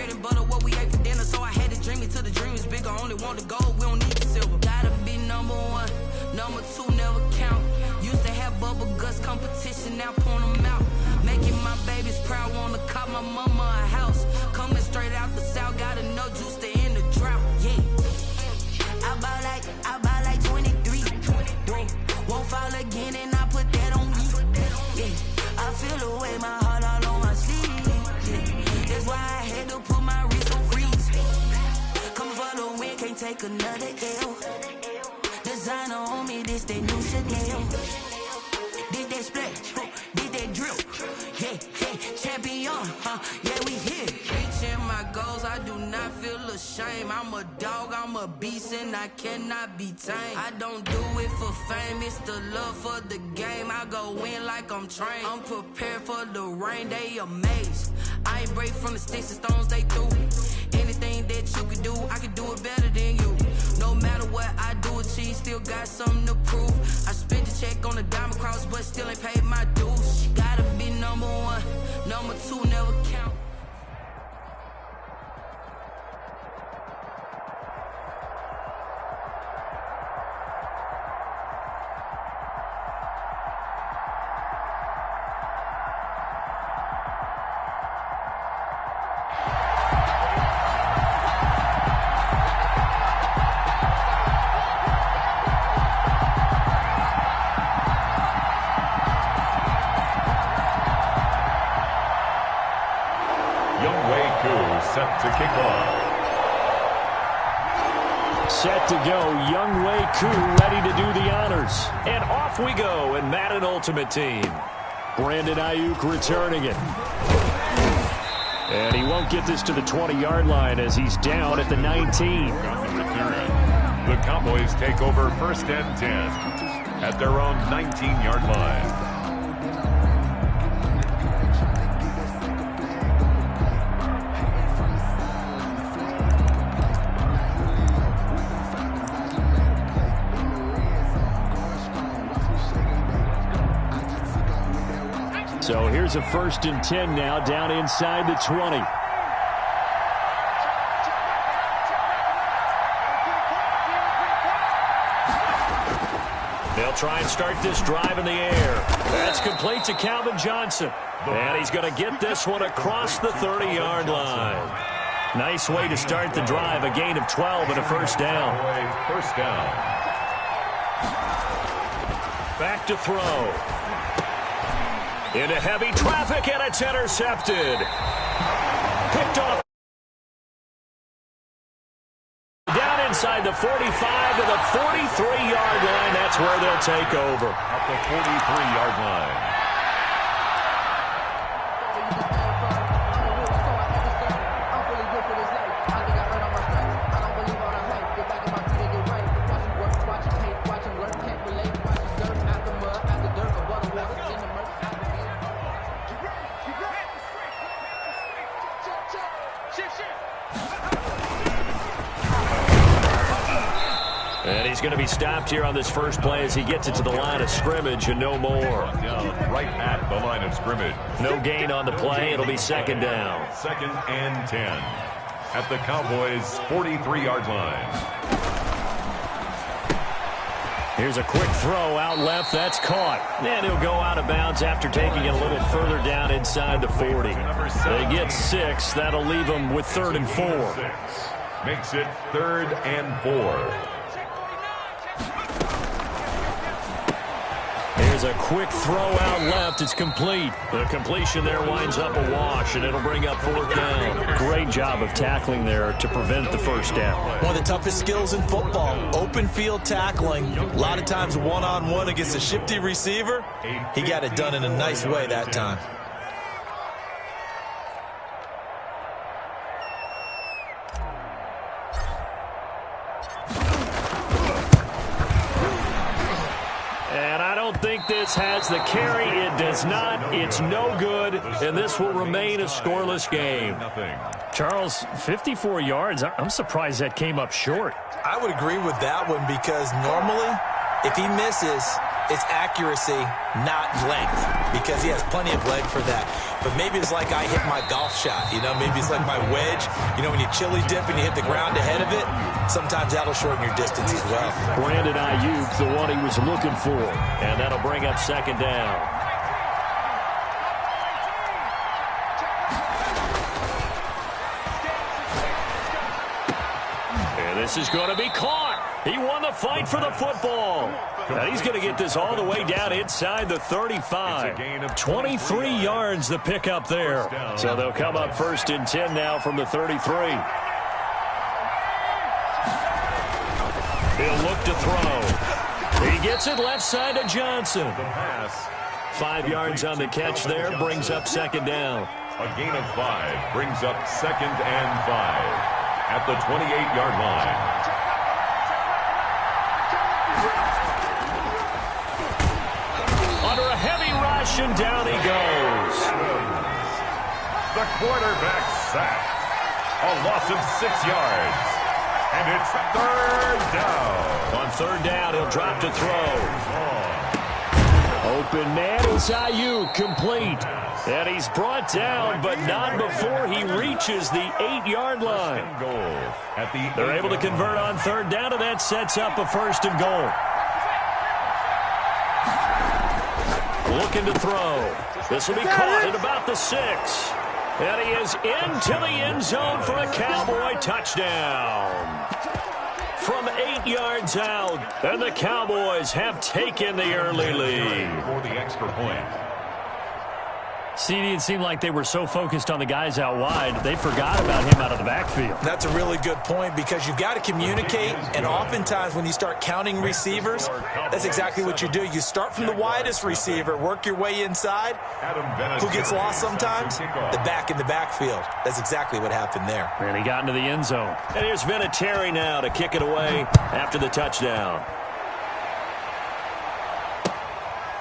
bread and butter, what we ate for dinner. So I had to dream it till the dream is bigger. Only want the gold, we don't need the silver. Gotta be number one, number two never count. Used to have bubble guts competition, now point them out. Making my babies proud, wanna cop my mama a house. Coming straight out the south, got enough juice to end the drought. Yeah, I buy like 23. Whoa, won't fall again and I put that on me. Yeah, I feel the way, my heart all on my sleeve. Yeah, that's why I had to put my wrist on freeze. Coming for the win, can't take another L. Designer on me, this that new Chanel. Did that splash, did that drill. Yeah, champion, yeah, we here. Reaching my goals, I do not feel ashamed. I'm a dog, I'm a beast, and I cannot be tamed. I don't do it for fame, it's the love for the game. I go in like I'm trained. I'm prepared for the rain, they amazed. I ain't break from the sticks and stones they threw. Anything that you could do, I could do it better than you. No matter what I do, achieve, still got something to prove. I spent the check on the diamond cross, but still ain't paid my dues. Gotta be number one, number two never count. Set to kick off. Set to go, Young Wei Koo ready to do the honors. And off we go in Madden Ultimate Team. Brandon Ayuk returning it. And he won't get this to the 20-yard line as he's down at the 19. The Cowboys take over first and 10 at their own 19-yard line. So here's a 1st and 10 now, down inside the 20. They'll try and start this drive in the air. That's complete to Calvin Johnson. And he's going to get this one across the 30-yard line. Nice way to start the drive, a gain of 12 and a first down. First down. Back to throw. Into heavy traffic, and it's intercepted. Picked off. Down inside the 45 to the 43-yard line. That's where they'll take over. At the 43-yard line. And he's going to be stopped here on this first play as he gets it to the line of scrimmage and no more. Down right at the line of scrimmage. No gain on the play. It'll be second down. 2nd and 10 at the Cowboys' 43-yard line. Here's a quick throw out left. That's caught. And he'll go out of bounds after taking it a little further down inside the 40. They get 6. That'll leave them with 3rd and 4. Makes it 3rd and 4. Here's a quick throw out left. It's complete. The completion there winds up a wash, and it'll bring up 4th down. Great job of tackling there to prevent the first down. One of the toughest skills in football, open field tackling. A lot of times one-on-one against a shifty receiver. He got it done in a nice way that time. Think this has the carry. It does not. It's no good, and this will remain a scoreless game. Charles, 54 yards. I'm surprised that came up short. I would agree with that one because normally if he misses, It's accuracy, not length, because he has plenty of leg for that. But maybe it's like I hit my golf shot, maybe it's like my wedge. When you chili dip and you hit the ground ahead of it, sometimes that'll shorten your distance as well. Brandon Ayuk, the one he was looking for, and that'll bring up second down. And this is going to be caught. He won the fight for the football. And he's going to get this all the way down inside the 35. 23 yards the pickup there. So they'll come up 1st and 10 now from the 33. He'll look to throw. He gets it left side to Johnson. 5 yards on the catch there, brings up second down. A gain of 5 brings up 2nd and 5 at the 28-yard line. Under a heavy rush, and down he goes. The quarterback sacked. A loss of 6 yards. And it's 3rd down. On 3rd down, he'll drop to throw. Open man is Ayuk, complete. And he's brought down, but not before he reaches the 8-yard line. They're able to convert on 3rd down, and that sets up a 1st and goal. Looking to throw. This will be caught at about the 6. And he is into the end zone for a Cowboy touchdown. From 8 yards out, and the Cowboys have taken the early lead. For the extra point. CD, it seemed like they were so focused on the guys out wide, they forgot about him out of the backfield. That's a really good point, because you've got to communicate, and oftentimes when you start counting receivers, that's exactly what you do. You start from the widest receiver, work your way inside. Who gets lost sometimes? The back in the backfield. That's exactly what happened there. And he got into the end zone. And here's Vinatieri now to kick it away after the touchdown.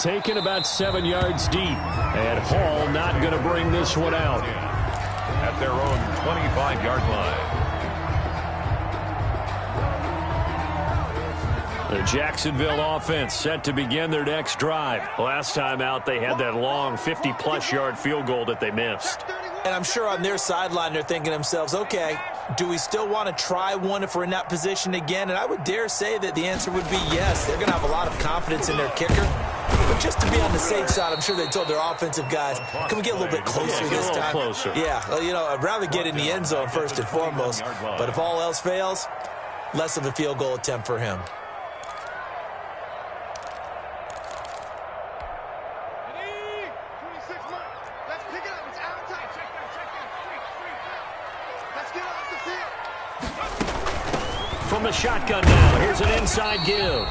Taken about 7 yards deep. And Hall not going to bring this one out. At their own 25-yard line. The Jacksonville offense set to begin their next drive. Last time out, they had that long 50-plus yard field goal that they missed. And I'm sure on their sideline they're thinking to themselves, okay, do we still want to try one if we're in that position again? And I would dare say that the answer would be yes. They're going to have a lot of confidence in their kicker. But just to be on the safe side, I'm sure they told their offensive guys, can we get a little bit closer this time? Closer. Yeah, well, I'd rather get in the end zone first and foremost. But if all else fails, less of a field goal attempt for him. From the shotgun now, here's an inside give.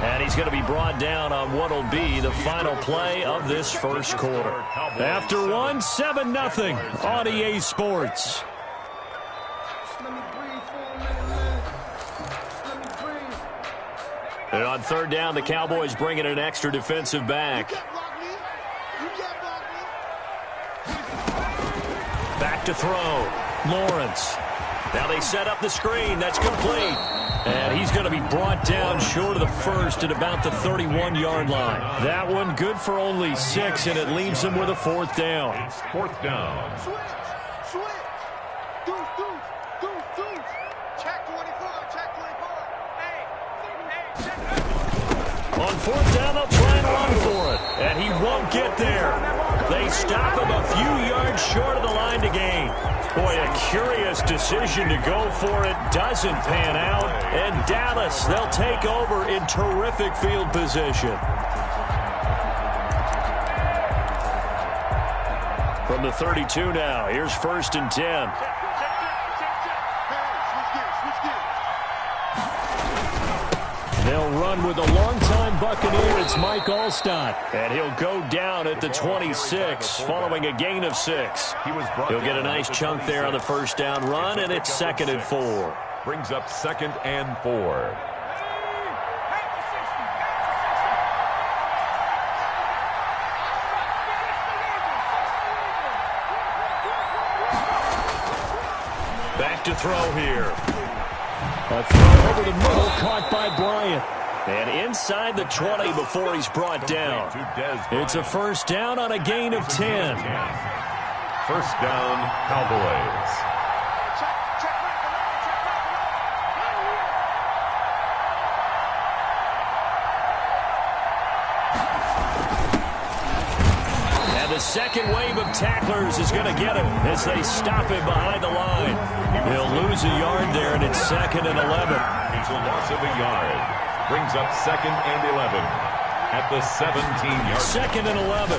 And he's going to be brought down on what will be the final play of this first quarter. After 7-0 on EA Sports. And on 3rd down, the Cowboys bring in an extra defensive back. Back to throw. Lawrence. Now they set up the screen. That's complete. And he's going to be brought down short of the first at about the 31-yard line. That one good for only 6, and it leaves him with a 4th down. It's 4th down. On 4th down, they'll try and run for it. And he won't get there. They stop him a few yards short of the line to gain. Boy, a curious decision to go for it. Doesn't pan out. And Dallas, they'll take over in terrific field position. From the 32 now, here's 1st and 10. They'll run with a longtime Buccaneer. It's Mike Allstott. And he'll go down at the 26 following a gain of 6. He'll get a nice chunk there on the 1st down run, and it's 2nd and 4. Brings up 2nd and 4. Back to throw here. A throw over the middle, caught by Bryant. And inside the 20 before he's brought down. It's a first down on a gain of 10. First down, Cowboys. And the second wave of tacklers is going to get him as they stop him behind the line. He'll lose a yard there, and it's 2nd and 11. It's a loss of a yard. Brings up 2nd and 11 at the 17-yard. 2nd and 11.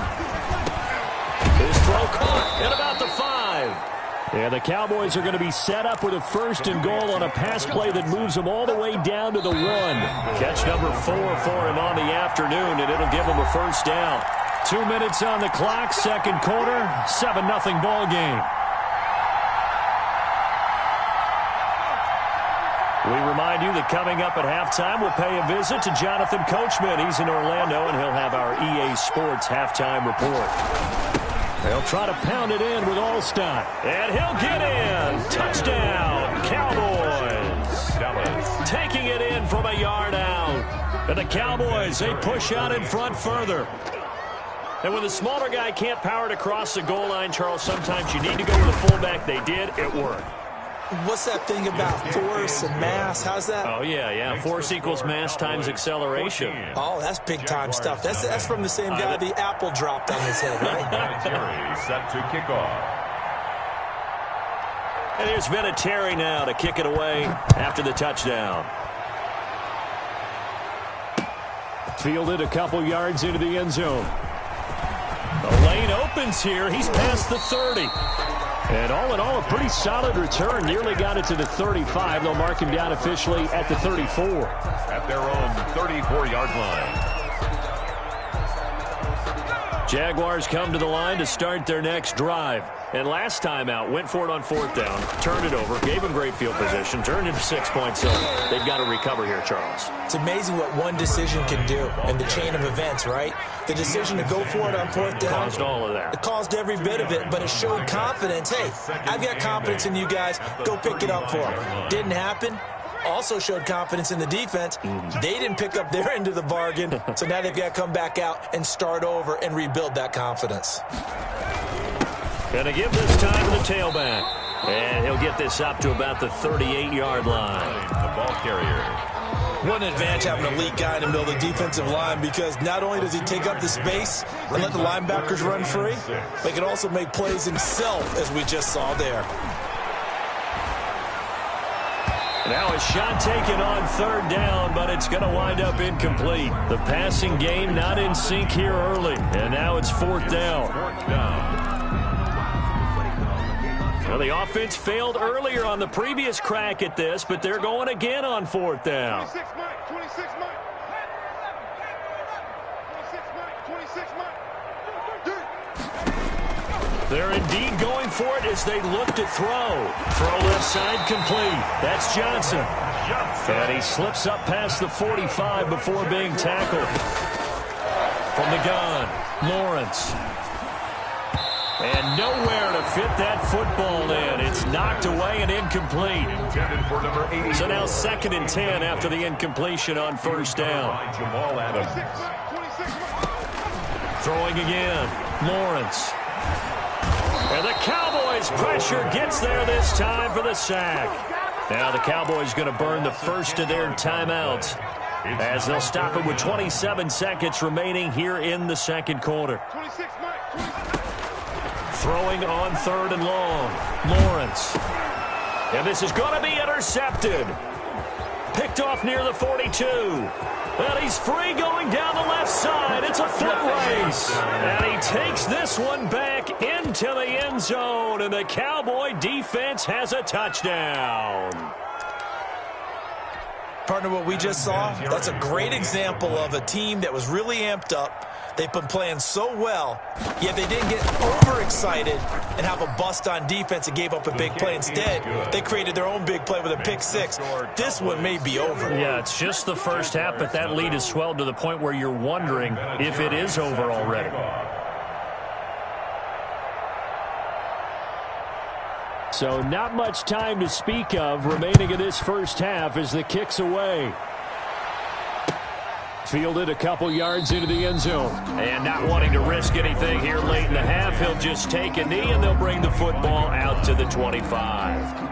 His throw caught at about the 5. And the Cowboys are going to be set up with a 1st and goal on a pass play that moves them all the way down to the 1. Catch number 4 for him on the afternoon, and it'll give him a first down. 2 minutes on the clock, second quarter, 7-0 ball game. We remind you that coming up at halftime, we'll pay a visit to Jonathan Coachman. He's in Orlando, and he'll have our EA Sports halftime report. They'll try to pound it in with Allstott. And he'll get in. Touchdown, Cowboys. Dallas taking it in from a yard out. And the Cowboys, they push out in front further. And when the smaller guy can't power it across the goal line, Charles, sometimes you need to go with a fullback. They did. It worked. What's that thing about force and mass? How's that? Oh, yeah. Force equals mass times acceleration. Oh, that's big-time stuff. That's from the same guy the apple dropped on his head, right? Terry set to kick off. And here's Vinatieri now to kick it away after the touchdown. Fielded a couple yards into the end zone. The lane opens here. He's past the 30. And all in all, a pretty solid return. Nearly got it to the 35. They'll mark him down officially at the 34. At their own 34-yard line. Jaguars come to the line to start their next drive. And last time out, went for it on 4th down, turned it over, gave him great field position, turned into 6 points. So they've got to recover here, Charles. It's amazing what one decision can do in the chain of events, right? The decision to go for it on 4th down. Caused all of that. It caused every bit of it, but it showed confidence. Hey, I've got confidence in you guys. Go pick it up for them. Didn't happen. Also showed confidence in the defense. They didn't pick up their end of the bargain, so now they've got to come back out and start over and rebuild that confidence. Going to give this time to the tailback. And he'll get this up to about the 38-yard line. The ball carrier. What an advantage having an elite guy in the middle of the defensive line, because not only does he take up the space and let the linebackers run free, but he can also make plays himself, as we just saw there. Now a shot taken on 3rd down, but it's going to wind up incomplete. The passing game not in sync here early, and now it's 4th down. Well, the offense failed earlier on the previous crack at this, but they're going again on 4th down. 26 Mike. They're indeed going for it as they look to throw. Throw left side complete. That's Johnson. And he slips up past the 45 before being tackled. From the gun, Lawrence. And nowhere to fit that football in. It's knocked away and incomplete. So now 2nd and 10 after the incompletion on 1st down. Throwing again, Lawrence. And the Cowboys pressure gets there this time for the sack. Now the Cowboys going to burn the first of their timeouts as they'll stop it with 27 seconds remaining here in the second quarter. Throwing on 3rd and long, Lawrence. And this is going to be intercepted. Picked off near the 42. And he's free going down the left side. It's a foot race. And he takes this one back into the end zone. And the Cowboy defense has a touchdown. Partner, what we just saw, that's a great example of a team that was really amped up. They've been playing so well, yet they didn't get overexcited and have a bust on defense and gave up a big play. Instead, they created their own big play with a pick 6. This one may be over. Yeah, it's just the first half, but that lead has swelled to the point where you're wondering if it is over already. So not much time to speak of remaining in this first half as the kick's away. Fielded a couple yards into the end zone. And not wanting to risk anything here late in the half, he'll just take a knee, and they'll bring the football out to the 25.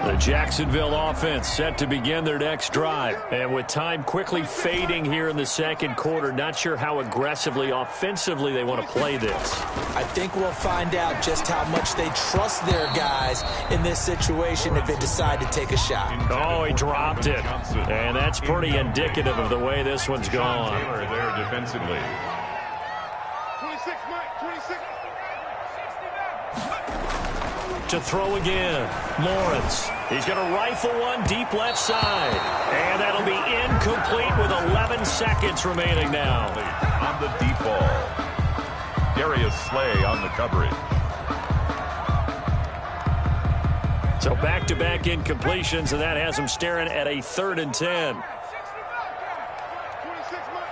The Jacksonville offense set to begin their next drive. And with time quickly fading here in the second quarter, not sure how aggressively, offensively they want to play this. I think we'll find out just how much they trust their guys in this situation if they decide to take a shot. Oh, he dropped it. And that's pretty indicative of the way this one's gone. Taylor there defensively. 26, Mike, 26. To throw again, Lawrence. He's going to rifle one deep left side. And that'll be incomplete with 11 seconds remaining now. On the deep ball. Darius Slay on the coverage. So back-to-back incompletions, and that has him staring at a 3rd and 10. 26, Mike.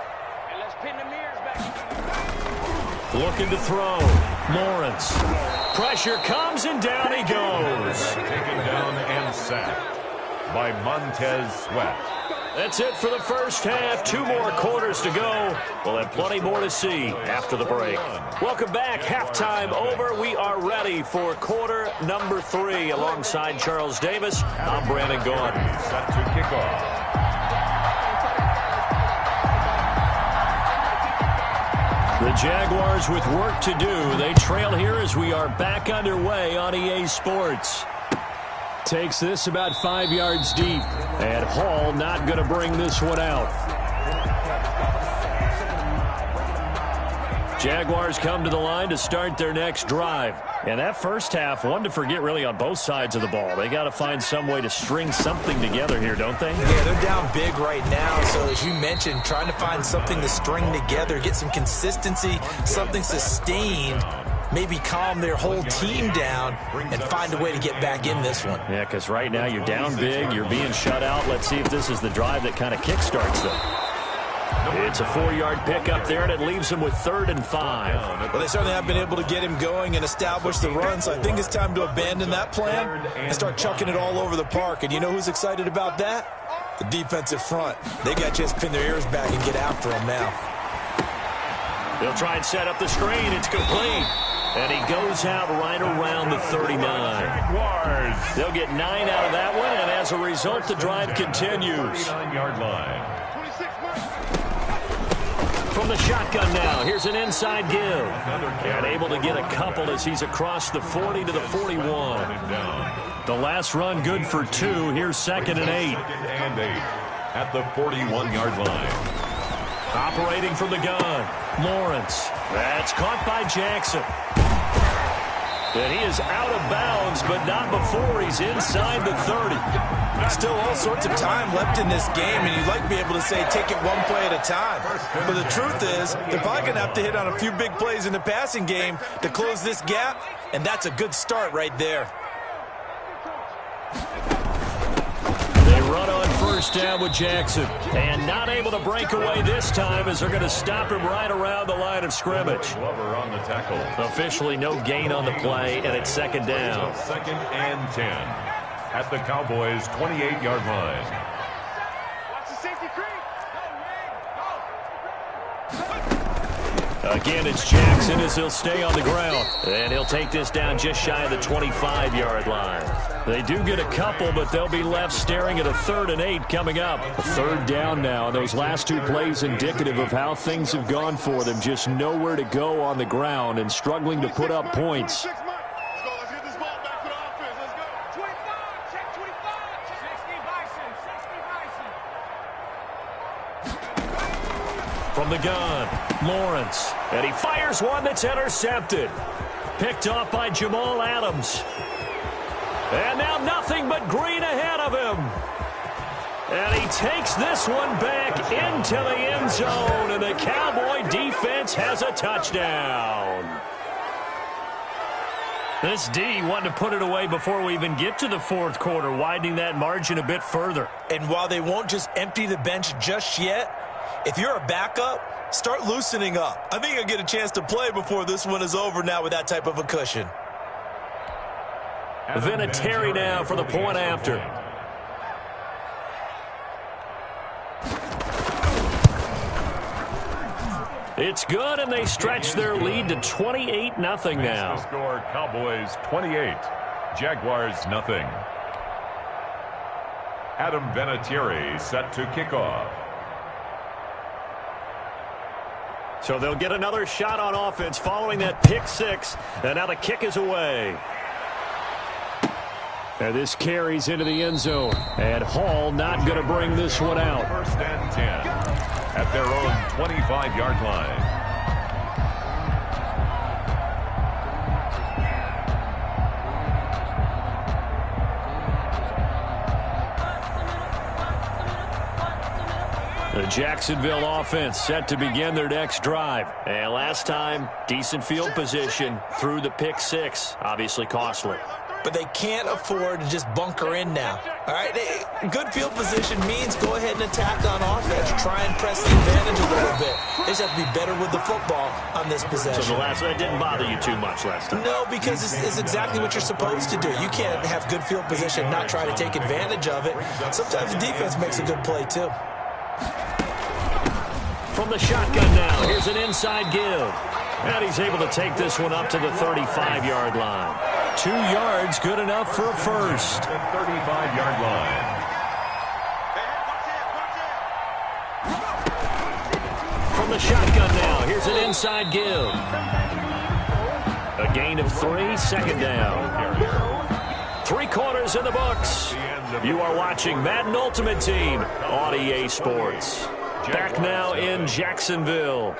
And let's pin the mirrors back. Looking to throw. Lawrence. Pressure comes, and down he goes. Taken down and sacked by Montez Sweat. That's it for the first half. 2 more quarters to go. We'll have plenty more to see after the break. Welcome back. Halftime over. We are ready for quarter number 3. Alongside Charles Davis, I'm Brandon Gordon. Set to kick off. The Jaguars with work to do. They trail here as we are back underway on EA Sports. Takes this about 5 yards deep. And Hall not going to bring this one out. Jaguars come to the line to start their next drive. And that first half, one to forget really on both sides of the ball. They got to find some way to string something together here, don't they? Yeah, they're down big right now. So as you mentioned, trying to find something to string together, get some consistency, something sustained, maybe calm their whole team down and find a way to get back in this one. Yeah, because right now you're down big, you're being shut out. Let's see if this is the drive that kind of kickstarts them. It's a 4-yard pickup there, and it leaves him with 3rd and 5. Well, they certainly have been able to get him going and establish the run, so I think it's time to abandon that plan and start chucking it all over the park. And you know who's excited about that? The defensive front. They got to just pin their ears back and get after him now. They'll try and set up the screen. It's complete. And he goes out right around the 39. They'll get 9 out of that one, and as a result, the drive continues. 39-yard line. From the shotgun now, here's an inside give. And able to get a couple as he's across the 40 to the 41. The last run good for 2. Here's 2nd and 8. 2nd and 8 at the 41-yard line. Operating from the gun, Lawrence. That's caught by Jackson. And he is out of bounds, but not before he's inside the 30. Still all sorts of time left in this game, and you'd like to be able to say take it one play at a time. But the truth is, they're probably going to have to hit on a few big plays in the passing game to close this gap, and that's a good start right there. They run on first down with Jackson, and not able to break away this time as they're going to stop him right around the line of scrimmage. Glover on the tackle. Officially no gain on the play, and it's 2nd down. 2nd and 10 at the Cowboys' 28-yard line. Watch the safety creep. Again, it's Jackson as he'll stay on the ground. And he'll take this down just shy of the 25-yard line. They do get a couple, but they'll be left staring at a 3rd and 8 coming up. A 3rd down now, and those last 2 plays indicative of how things have gone for them. Just nowhere to go on the ground and struggling to put up points. Let's go. Let's get this ball back to the offense. Let's go. 25. Check 25. 60 Bison. From the gun, Lawrence. And he fires one that's intercepted. Picked off by Jamal Adams. And now nothing but green ahead of him. And he takes this one back into the end zone. And the Cowboy defense has a touchdown. This D wanting to put it away before we even get to the 4th quarter, widening that margin a bit further. And while they won't just empty the bench just yet, if you're a backup, start loosening up. I think you'll get a chance to play before this one is over now with that type of a cushion. Vinatieri now for the point after. It's good, and they stretch their lead to 28-0 now. The score, Cowboys 28, Jaguars nothing. Adam Vinatieri set to kick off. So they'll get another shot on offense following that pick six, and now the kick is away. And this carries into the end zone, and Hall not going to bring this one out. First and 10 at their own 25-yard line. The Jacksonville offense set to begin their next drive. And last time, decent field position through the pick six. Obviously costly. But they can't afford to just bunker in now. All right, good field position means go ahead and attack on offense. Try and press the advantage a little bit. They just have to be better with the football on this possession. So the last one didn't bother you too much last time? No, because it's exactly what you're supposed to do. You can't have good field position and not try to take advantage of it. Sometimes the defense makes a good play, too. From the shotgun now, here's an inside give. And he's able to take this one up to the 35-yard line. 2 yards, good enough for a first. The 35-yard line. From the shotgun now, here's an inside give. A gain of 3, second down. 3 quarters in the books. You are watching Madden Ultimate Team on EA Sports. Back now in Jacksonville.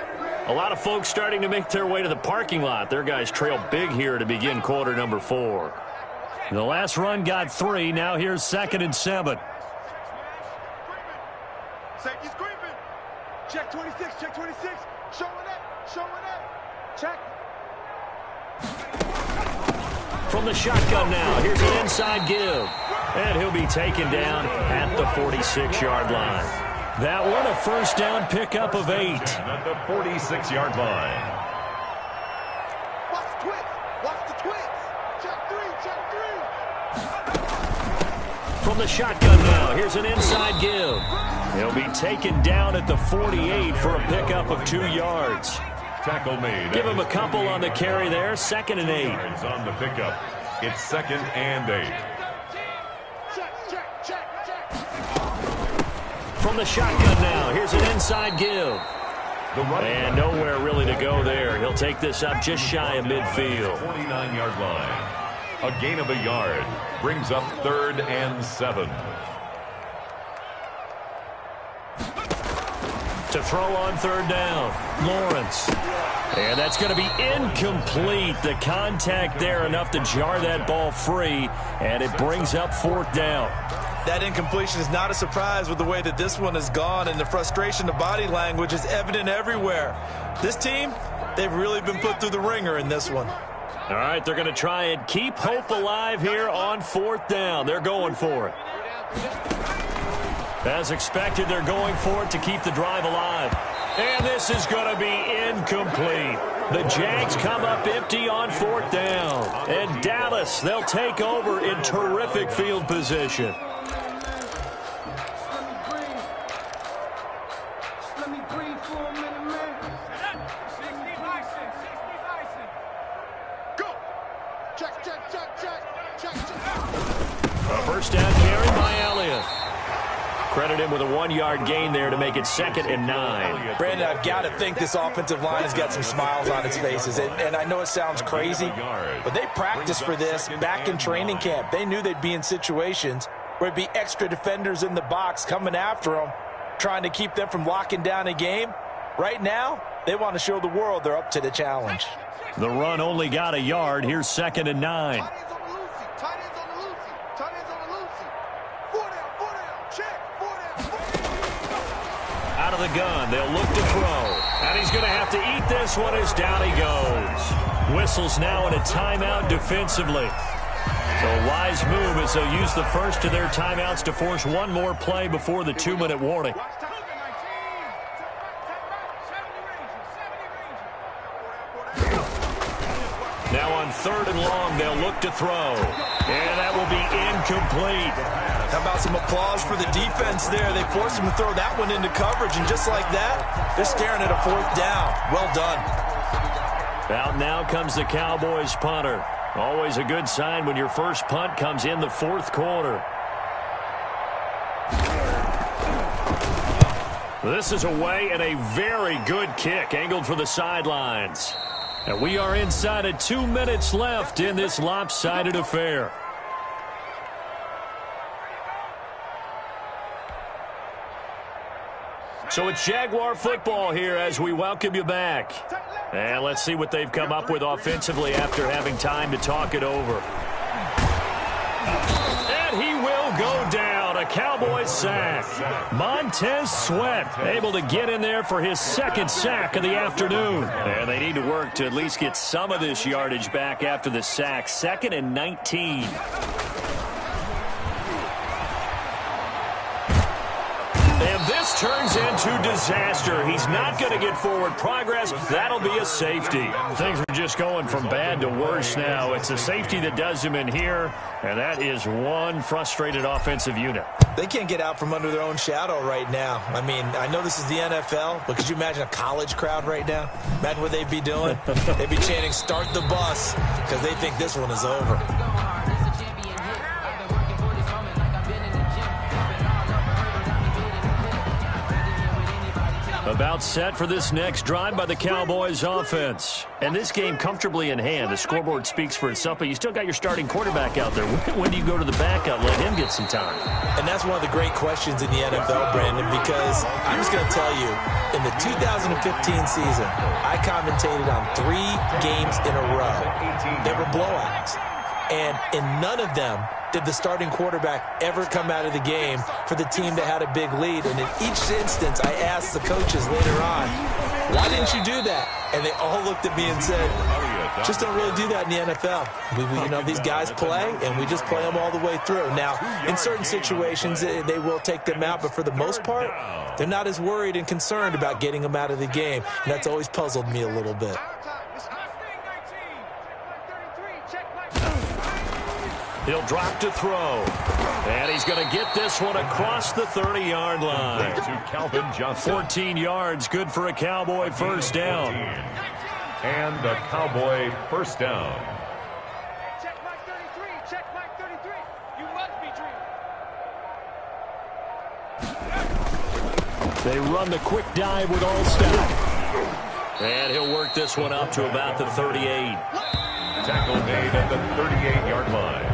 A lot of folks starting to make their way to the parking lot. Their guys trail big here to begin quarter number 4. The last run got 3. Now here's 2nd and 7. Safety's creeping. Check 26, check 26. Showing up. Check. From the shotgun now, here's an inside give. And he'll be taken down at the 46-yard line. That one a first down pickup of 8. At the 46-yard line. Watch the twist. Watch the twist. Check 3. From the shotgun now, here's an inside give. He'll be taken down at the 48 for a pickup of 2 yards. Tackle made. Give him a couple on the carry there. 2nd and 8. Yards on the pickup. It's 2nd and 8. From the shotgun now, here's an inside give. And nowhere really to go there. He'll take this up just shy of midfield. 49-yard line. A gain of a yard. Brings up 3rd and 7. To throw on 3rd down, Lawrence. And that's going to be incomplete. The contact there enough to jar that ball free, and it brings up 4th down. That incompletion is not a surprise with the way that this one has gone, and the frustration, the body language is evident everywhere. This team, they've really been put through the ringer in this one. All right, they're going to try and keep hope alive here on 4th down. They're going for it. As expected, they're going for it to keep the drive alive. And this is going to be incomplete. The Jags come up empty on 4th down. And Dallas, they'll take over in terrific field position. A first down carry by Elliott. Credit him with a 1-yard gain there to make it 2nd and 9. Brandon, I've got to think this offensive line has got some smiles on its faces. And I know it sounds crazy, but they practiced for this back in training camp. They knew they'd be in situations where it'd be extra defenders in the box coming after them, trying to keep them from locking down a game. Right now, they want to show the world they're up to the challenge. The run only got a yard. Here's 2nd and 9. Out of the gun, they'll look to throw. And he's going to have to eat this one as down he goes. Whistles now in a timeout defensively. So a wise move as they'll use the first of their timeouts to force one more play before the 2-minute warning. Now on 3rd and long, they'll look to throw. And that will be incomplete. How about some applause for the defense there? They forced him to throw that one into coverage, and just like that, they're staring at a 4th down. Well done. Out now comes the Cowboys punter. Always a good sign when your first punt comes in the 4th quarter. This is away and a very good kick angled for the sidelines. And we are inside of 2 minutes left in this lopsided affair. So it's Jaguar football here as we welcome you back. And let's see what they've come up with offensively after having time to talk it over. And he will go down. A Cowboys sack. Montez Sweat able to get in there for his 2nd sack of the afternoon. And they need to work to at least get some of this yardage back after the sack. 2nd and 19. And this turns into disaster. He's not going to get forward progress. That'll be a safety. Things are just going from bad to worse now. It's a safety that does him in here, and that is one frustrated offensive unit. They can't get out from under their own shadow right now. I mean, I know this is the NFL, but could you imagine a college crowd right now? Imagine what they'd be doing. They'd be chanting, "Start the bus," because they think this one is over. About set for this next drive by the Cowboys offense. And this game comfortably in hand. The scoreboard speaks for itself, but you still got your starting quarterback out there. When do you go to the backup, let him get some time? And that's one of the great questions in the NFL, Brandon, because I'm just going to tell you, in the 2015 season, I commentated on 3 games in a row. They were blowouts. And in none of them did the starting quarterback ever come out of the game for the team that had a big lead. And in each instance, I asked the coaches later on, why didn't you do that? And they all looked at me and said, just don't really do that in the NFL. You know, these guys play, and we just play them all the way through. Now, in certain situations, they will take them out, but for the most part, they're not as worried and concerned about getting them out of the game. And that's always puzzled me a little bit. He'll drop to throw. And he's going to get this one across the 30-yard line. To Calvin Johnson. 14 yards, good for a Cowboy first down. And the Cowboy first down. Check Mike 33. Check Mike 33. You must be dreaming. They run the quick dive with Allstott. And he'll work this one up to about the 38. Tackle made at the 38-yard line.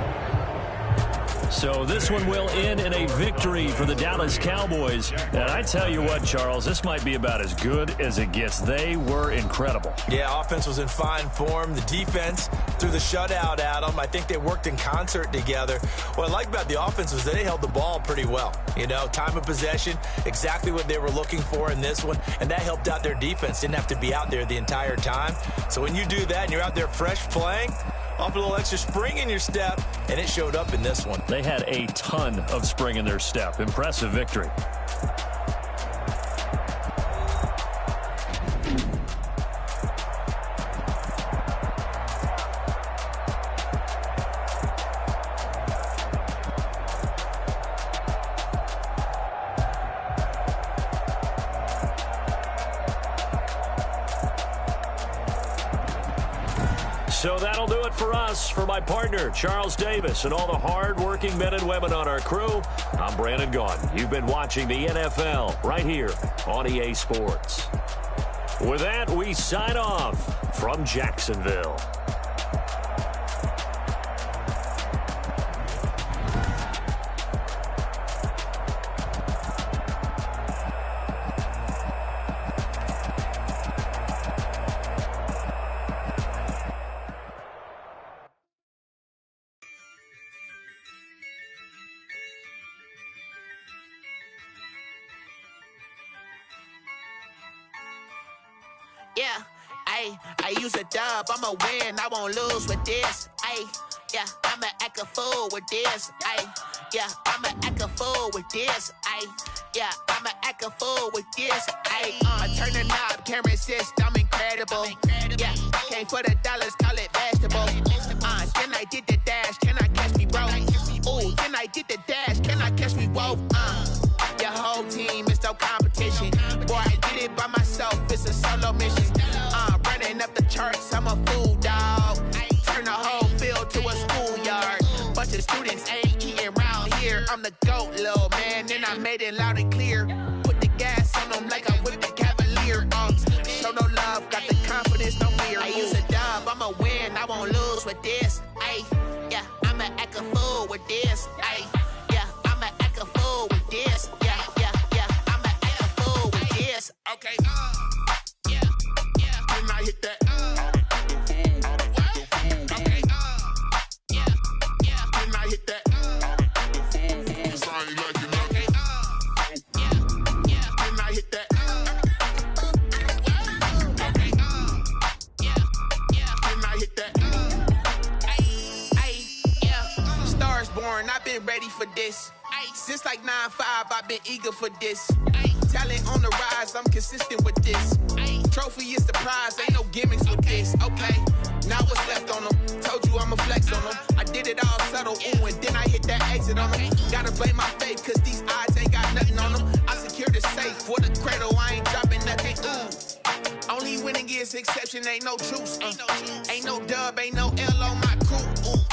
So this one will end in a victory for the Dallas Cowboys. And I tell you what, Charles, this might be about as good as it gets. They were incredible. Yeah, offense was in fine form. The defense threw the shutout at them. I think they worked in concert together. What I like about the offense was they held the ball pretty well. You know, time of possession, exactly what they were looking for in this one. And that helped out their defense. Didn't have to be out there the entire time. So when you do that and you're out there fresh playing, off a little extra spring in your step, and it showed up in this one. They had a ton of spring in their step. Impressive victory. So that'll do it for us. For my partner, Charles Davis, and all the hard-working men and women on our crew, I'm Brandon Gaudin. You've been watching the NFL right here on EA Sports. With that, we sign off from Jacksonville. Yeah, I use a dub, I'ma win, I won't lose with this. Yeah, I'ma act a fool with this. Yeah, I'ma act a fool with this. Yeah, I'ma act a fool with this. I turn the knob, camera assist, I'm incredible. Yeah, came for the dollars, call it basketball. solo mission. Running up the charts, I'm a fool, dog. Turn the whole field to a schoolyard. Bunch of students ain't eating round here. I'm the GOAT, little man, and I made it loud and clear. Put the gas on them like I whipped the Cavalier. Show no love, got the confidence, no fear. I use a dub, I'ma win, I won't lose with this. Ay, yeah, I'ma act a fool with this. Ay, yeah, I'ma act a fool with this. Yeah, yeah, yeah, I'ma act a fool with this. Okay, yeah, yeah, when I hit that. Okay, yeah, yeah, when I hit that. I've been ready for this. Since like 9-5, I've been eager for this. Talent on the rise, I'm consistent with this. Trophy is the prize, ain't no gimmicks with this. Okay, now what's left on them? Told you I'ma flex on them. I did it all subtle, ooh, and then I hit that exit on them. Gotta blame my faith, cause these eyes ain't got nothing on them. I secured the safe for the cradle, I ain't dropping nothing, ooh. Only winning is exception, ain't no truce. Ain't no dub, ain't no L on my crew. Ooh.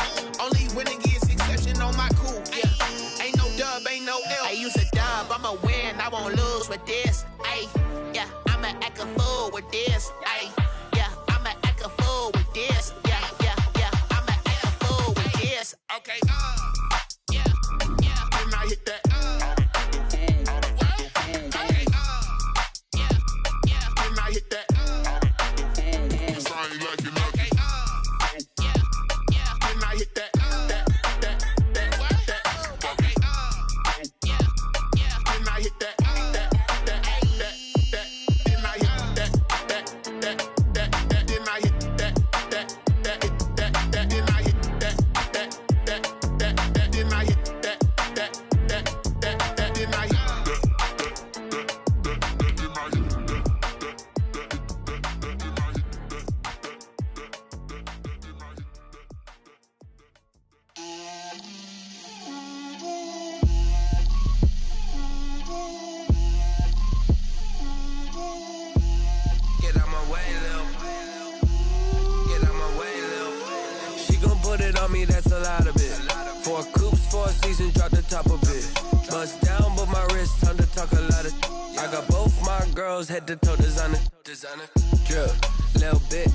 Only winning is exception on my cool. Yeah, ain't no dub, ain't no L. I use a dub, I'ma win, I won't lose with this. Ay, yeah, I'ma act a fool with this. Ay, yeah, I'ma act a fool with this. Yeah, yeah, yeah, I'ma act a fool with this. Okay, yeah, yeah, when I hit that. Okay, yeah, yeah, when I hit that. Head to toe designer, drip, little bit,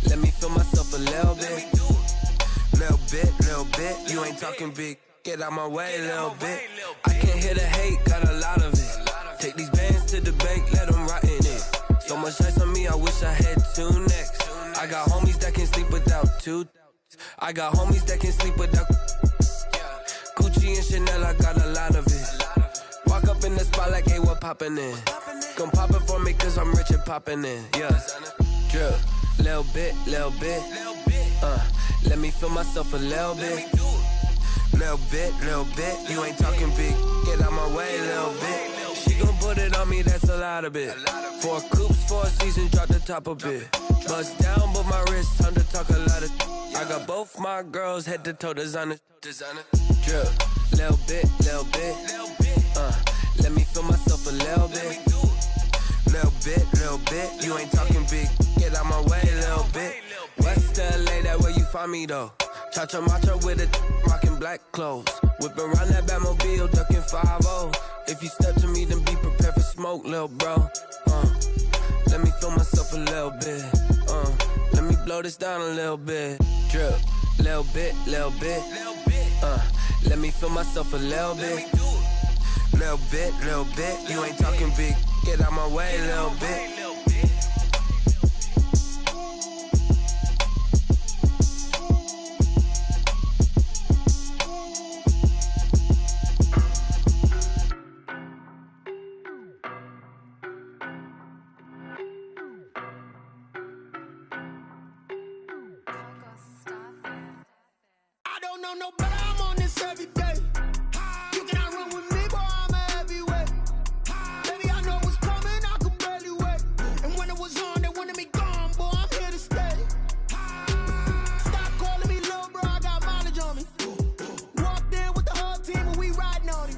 let me feel myself a little bit, you ain't talking big, get out my way, little bit, I can't hear the hate, got a lot of it, take these bands to the bank, let them rot in it, so much ice on me, I wish I had two necks, I got homies that can sleep without two, I got homies that can sleep without, Gucci and Chanel, I got a lot of it, walk up in the spot like, hey, what poppin' in? Gon' pop it for me cause I'm rich and poppin' in, yeah. Drip, little bit, let me feel myself a little bit. Little bit, you ain't talking big, get out my way, little bit. She gon' put it on me, that's a lot of bit. 4 coops, 4 seasons, drop the top a bit. Bust down, but my wrist, time to talk a lot of. I got both my girls, head to toe designer. Drip, little bit, let me feel myself a little bit. Little bit, you ain't talking big, get out my way, little bit. West LA, that where you find me though. Cha-cha matcha with it, rockin' black clothes. Whip around that Batmobile, ducking 5-0. If you step to me, then be prepared for smoke, little bro. Let me feel myself a little bit. Let me blow this down a little bit. Drip, little bit. Let me feel myself a little bit. Little bit, you ain't talking big, get out my way, little bit. I don't know no better, I'm on this every day. You cannot run with me, boy, I'm a heavyweight. Baby, I know what's coming, I can barely wait. And when it was on, they wanted me gone, boy, I'm here to stay. Stop calling me little bro, I got mileage on me. Walked in with the whole team and we riding on it.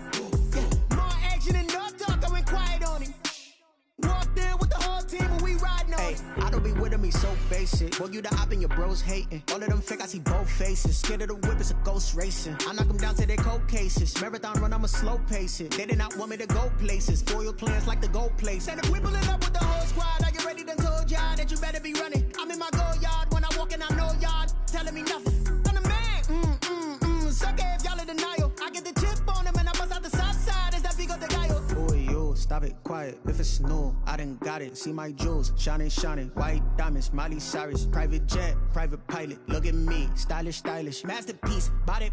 Yeah, more action and no talk, I went quiet on him. Walked I don't be with me so basic. Boy, you the op and your bros hating. All of them fake, I see both faces. Scared of the whip, it's a ghost racing. I knock them down to their cold cases. Marathon run, I'ma slow pace it. They did not want me to go places. Foil plans like the gold place. And if we pulling up with the whole squad, I get ready to told y'all that you better be running. I'm in my go yard when I walk in, I know y'all telling me nothing. I'm the man. Suck it if y'all in denial. I get the chip on them and I bust out the south side. Is that big of the guy? Boy, yo, stop it, quiet. If it's new, I done got it. See my jewels, shining, shining. White diamonds, Miley Cyrus. Private jet, private pilot. Look at me, stylish, stylish. Masterpiece, body,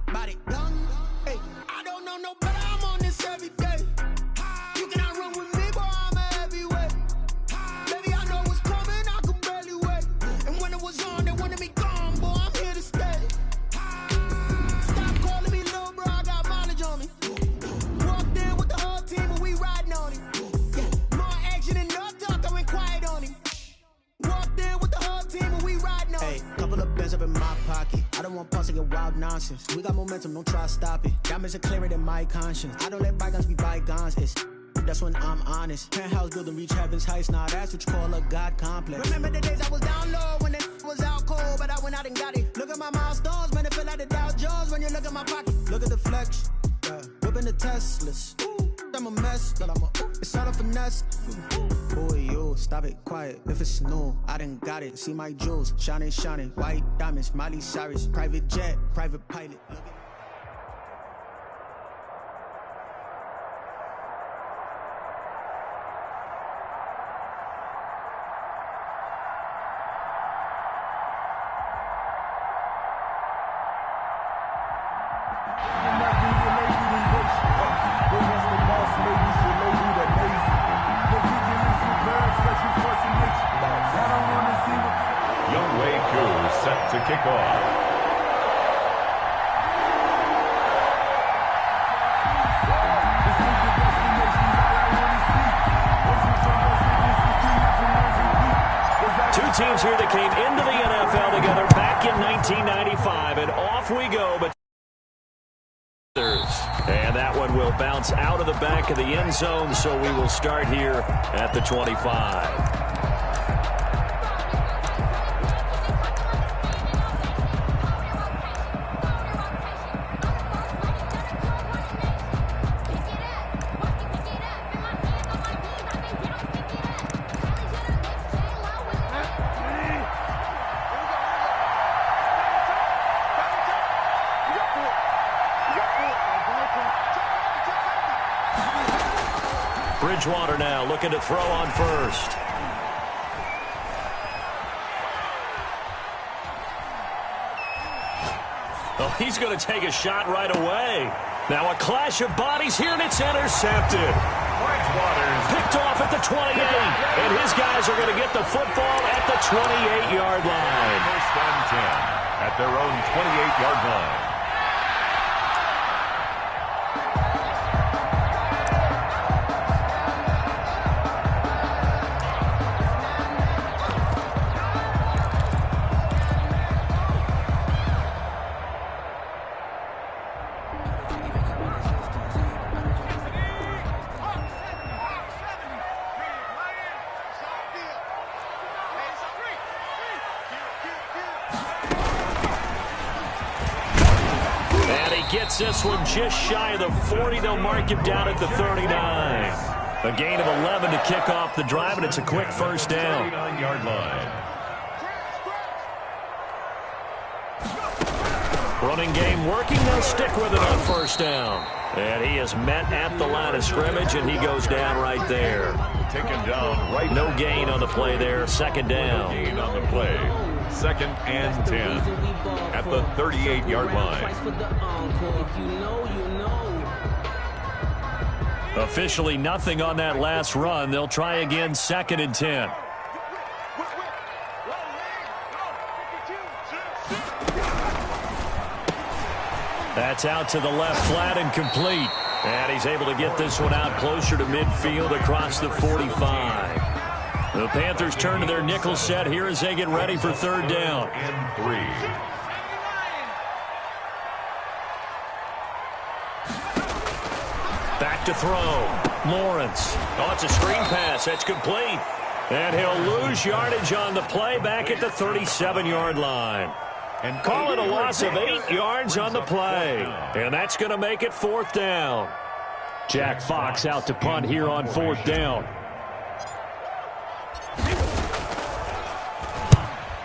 young. Hey, I don't know no better. I'm on this every day. You cannot run with me, boy. I'm a heavyweight. Baby, I know what's coming. I could barely wait. And when it was on, they wanted me gone, boy. I'm here to stay. Stop calling me little bro. I got mileage on me. Walked in with the whole team and we riding on him. Yeah, more action and no talk. I went quiet on him. Walked in with the whole team and we riding on him. Hey, couple of bands up in my pocket. I don't want pulse to get wild nonsense. We got momentum, don't try to stop it. Diamonds are clearer than my conscience. I don't let bygones be bygones. That's when I'm honest. Penthouse building, reach heaven's heights. Now that's what you call a God complex. Remember the days I was down low when it was out cold, but I went out and got it. Look at my milestones, man, it feel like the Dow Jones when you look at my pocket. Look at the flex, yeah. Whipping the Teslas. Ooh, I'm a mess, but it's all a finesse. Boy, yo, stop it, quiet. If it's new, I done got it. See my jewels, shining, shining. White diamonds, Miley Cyrus. Private jet, private pilot. Look at to kick off. Two teams here that came into the NFL together back in 1995, and off we go. But and that one will bounce out of the back of the end zone, so we will start here at the 25. Bridgewater now looking to throw on first. Oh, he's going to take a shot right away. Now a clash of bodies here, and it's intercepted. Bridgewater's picked off at the 28, and his guys are going to get the football at the 28-yard line. First and 10 at their own 28-yard line. Gets this one just shy of the 40. They'll mark him down at the 39. A gain of 11 to kick off the drive, and it's a quick first down. 39-yard line. Running game working. They'll stick with it on first down. And he is met at the line of scrimmage, and he goes down right there. Taken down right. No gain on the play there. Second down. No gain on the play. Second and 10 at the 38-yard line. Officially nothing on that last run. They'll try again, second and 10. That's out to the left flat and complete. And he's able to get this one out closer to midfield across the 45. The Panthers turn to their nickel set here as they get ready for third down. And 3. Back to throw. Lawrence. Oh, it's a screen pass. That's complete. And he'll lose yardage on the play back at the 37-yard line. And call it a loss of 8 yards on the play. And that's going to make it 4th down. Jack Fox out to punt here on 4th down.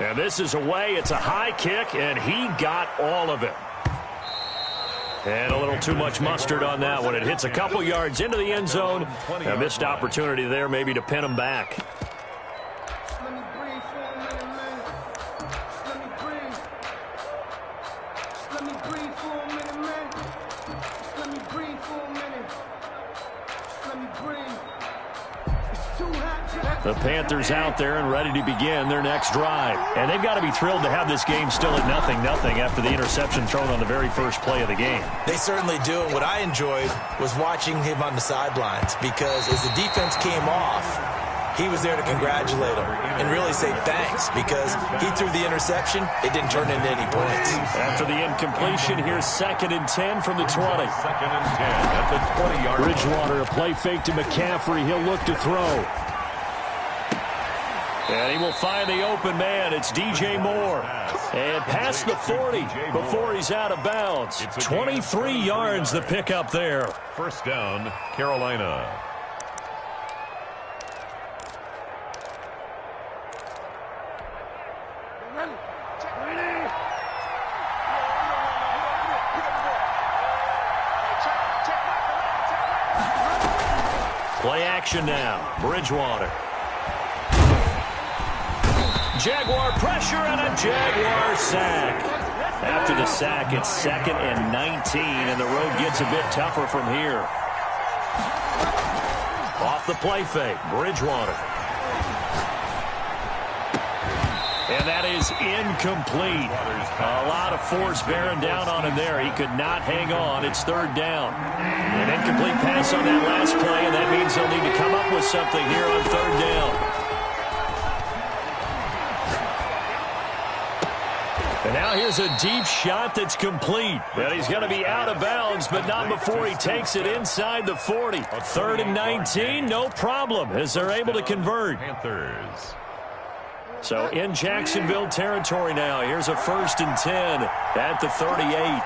And this is away. It's a high kick, and he got all of it. And a little too much mustard on that one. It hits a couple yards into the end zone. A missed opportunity there maybe to pin him back. The Panthers out there and ready to begin their next drive. And they've got to be thrilled to have this game still at 0-0 after the interception thrown on the very first play of the game. They certainly do. And what I enjoyed was watching him on the sidelines, because as the defense came off, he was there to congratulate them and really say thanks, because he threw the interception. It didn't turn into any points. After the incompletion, here's 2nd and 10 from the 20. 2nd and 10 at the 20-yard line. Bridgewater, a play fake to McCaffrey. He'll look to throw. And he will find the open man. It's DJ Moore. And past the 40 before he's out of bounds. 23 yards the pickup there. 1st down, Carolina. Play action now. Bridgewater. Jaguar pressure and a Jaguar sack. After the sack, it's 2nd and 19, and the road gets a bit tougher from here. Off the play fake, Bridgewater. And that is incomplete. A lot of force bearing down on him there. He could not hang on. It's 3rd down. An incomplete pass on that last play, and that means they'll need to come up with something here on 3rd down. And now here's a deep shot that's complete. And he's going to be out of bounds, but not before he takes it inside the 40. 3rd and 19, no problem, as they're able to convert. Panthers. So in Jacksonville territory now. Here's a 1st and 10 at the 38.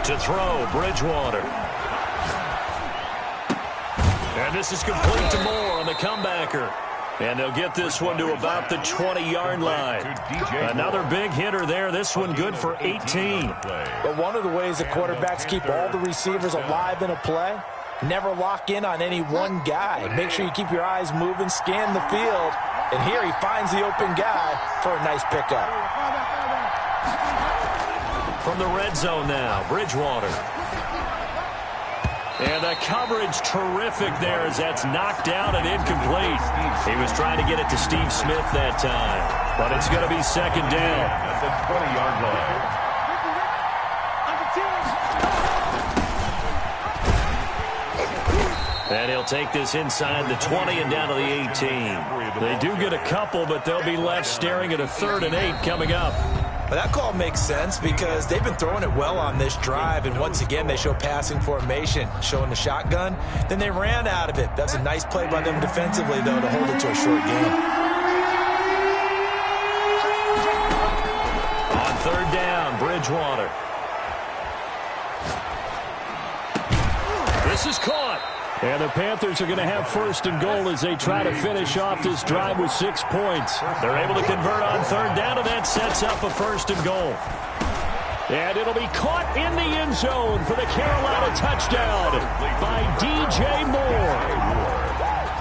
To throw, Bridgewater. And this is complete to Moore on the comebacker. And they'll get this one to about the 20-yard line. Another big hitter there. This one good for 18. But one of the ways that quarterbacks keep all the receivers alive in a play, never lock in on any one guy. Make sure you keep your eyes moving, scan the field. And here he finds the open guy for a nice pickup. From the red zone now, Bridgewater. And the coverage terrific there as that's knocked down and incomplete. He was trying to get it to Steve Smith that time. But it's going to be 2nd down. At the 20-yard line. And he'll take this inside the 20 and down to the 18. They do get a couple, but they'll be left staring at a 3rd and 8 coming up. But that call makes sense because they've been throwing it well on this drive, and once again they show passing formation, showing the shotgun. Then they ran out of it. That's a nice play by them defensively, though, to hold it to a short game. On 3rd down, Bridgewater. This is caught. And the Panthers are going to have 1st and goal as they try to finish off this drive with 6 points. They're able to convert on 3rd down, and that sets up a 1st and goal. And it'll be caught in the end zone for the Carolina touchdown by DJ Moore.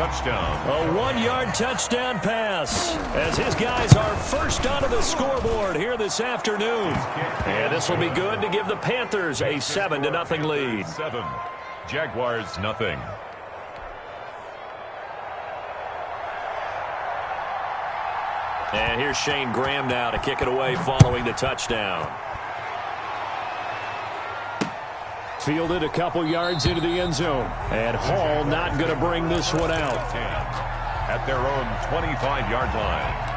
Touchdown. A 1-yard touchdown pass as his guys are first onto the scoreboard here this afternoon. And this will be good to give the Panthers a 7-0 lead. 7. Jaguars, nothing. And here's Shane Graham now to kick it away following the touchdown. Fielded a couple yards into the end zone. And Hall not going to bring this one out. At their own 25-yard line.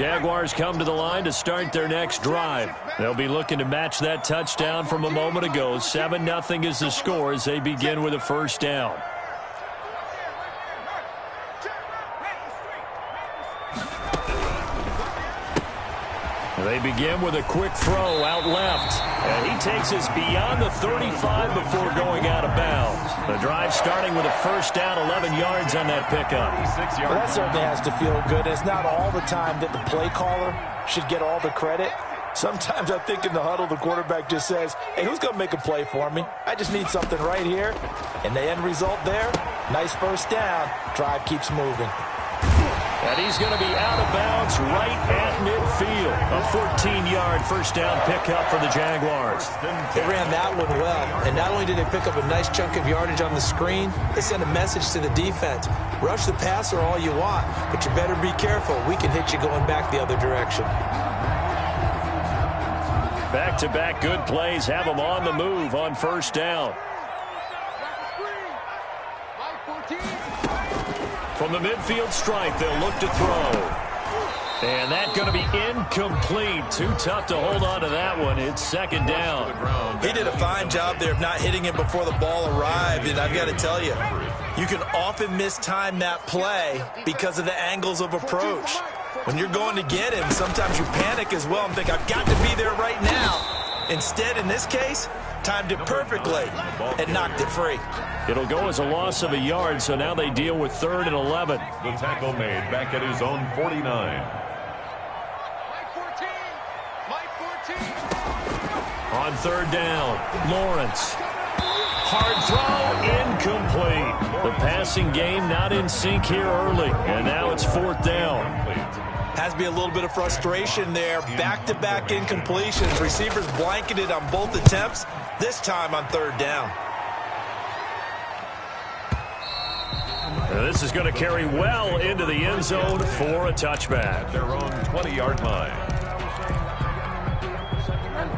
Jaguars come to the line to start their next drive. They'll be looking to match that touchdown from a moment ago. 7-0 is the score as they begin with a first down. They begin with a quick throw out left. And he takes us beyond the 35 before going out of bounds. The drive starting with a first down, 11 yards on that pickup. Well, that certainly has to feel good. It's not all the time that the play caller should get all the credit. Sometimes I think in the huddle, the quarterback just says, hey, who's going to make a play for me? I just need something right here. And the end result there, nice first down. Drive keeps moving. And he's going to be out of bounds right at midfield. A 14-yard first down pickup for the Jaguars. They ran that one well. And not only did they pick up a nice chunk of yardage on the screen, they sent a message to the defense. Rush the passer all you want, but you better be careful. We can hit you going back the other direction. Back-to-back good plays have them on the move on first down. From the midfield stripe, they'll look to throw. And that's going to be incomplete. Too tough to hold on to that one. It's second down. He did a fine job there of not hitting it before the ball arrived. And I've got to tell you, you can often mistime that play because of the angles of approach. When you're going to get him, sometimes you panic as well and think, I've got to be there right now. Instead, in this case, timed it perfectly and knocked it free. It'll go as a loss of a yard, so now they deal with 3rd and 11. The tackle made back at his own 49. On 3rd down, Lawrence. Hard throw, incomplete. The passing game not in sync here early, and now it's 4th down. Has to be a little bit of frustration there. Back-to-back incompletions. Receivers blanketed on both attempts, this time on 3rd down. Now this is going to carry well into the end zone for a touchback. At their own 20-yard line.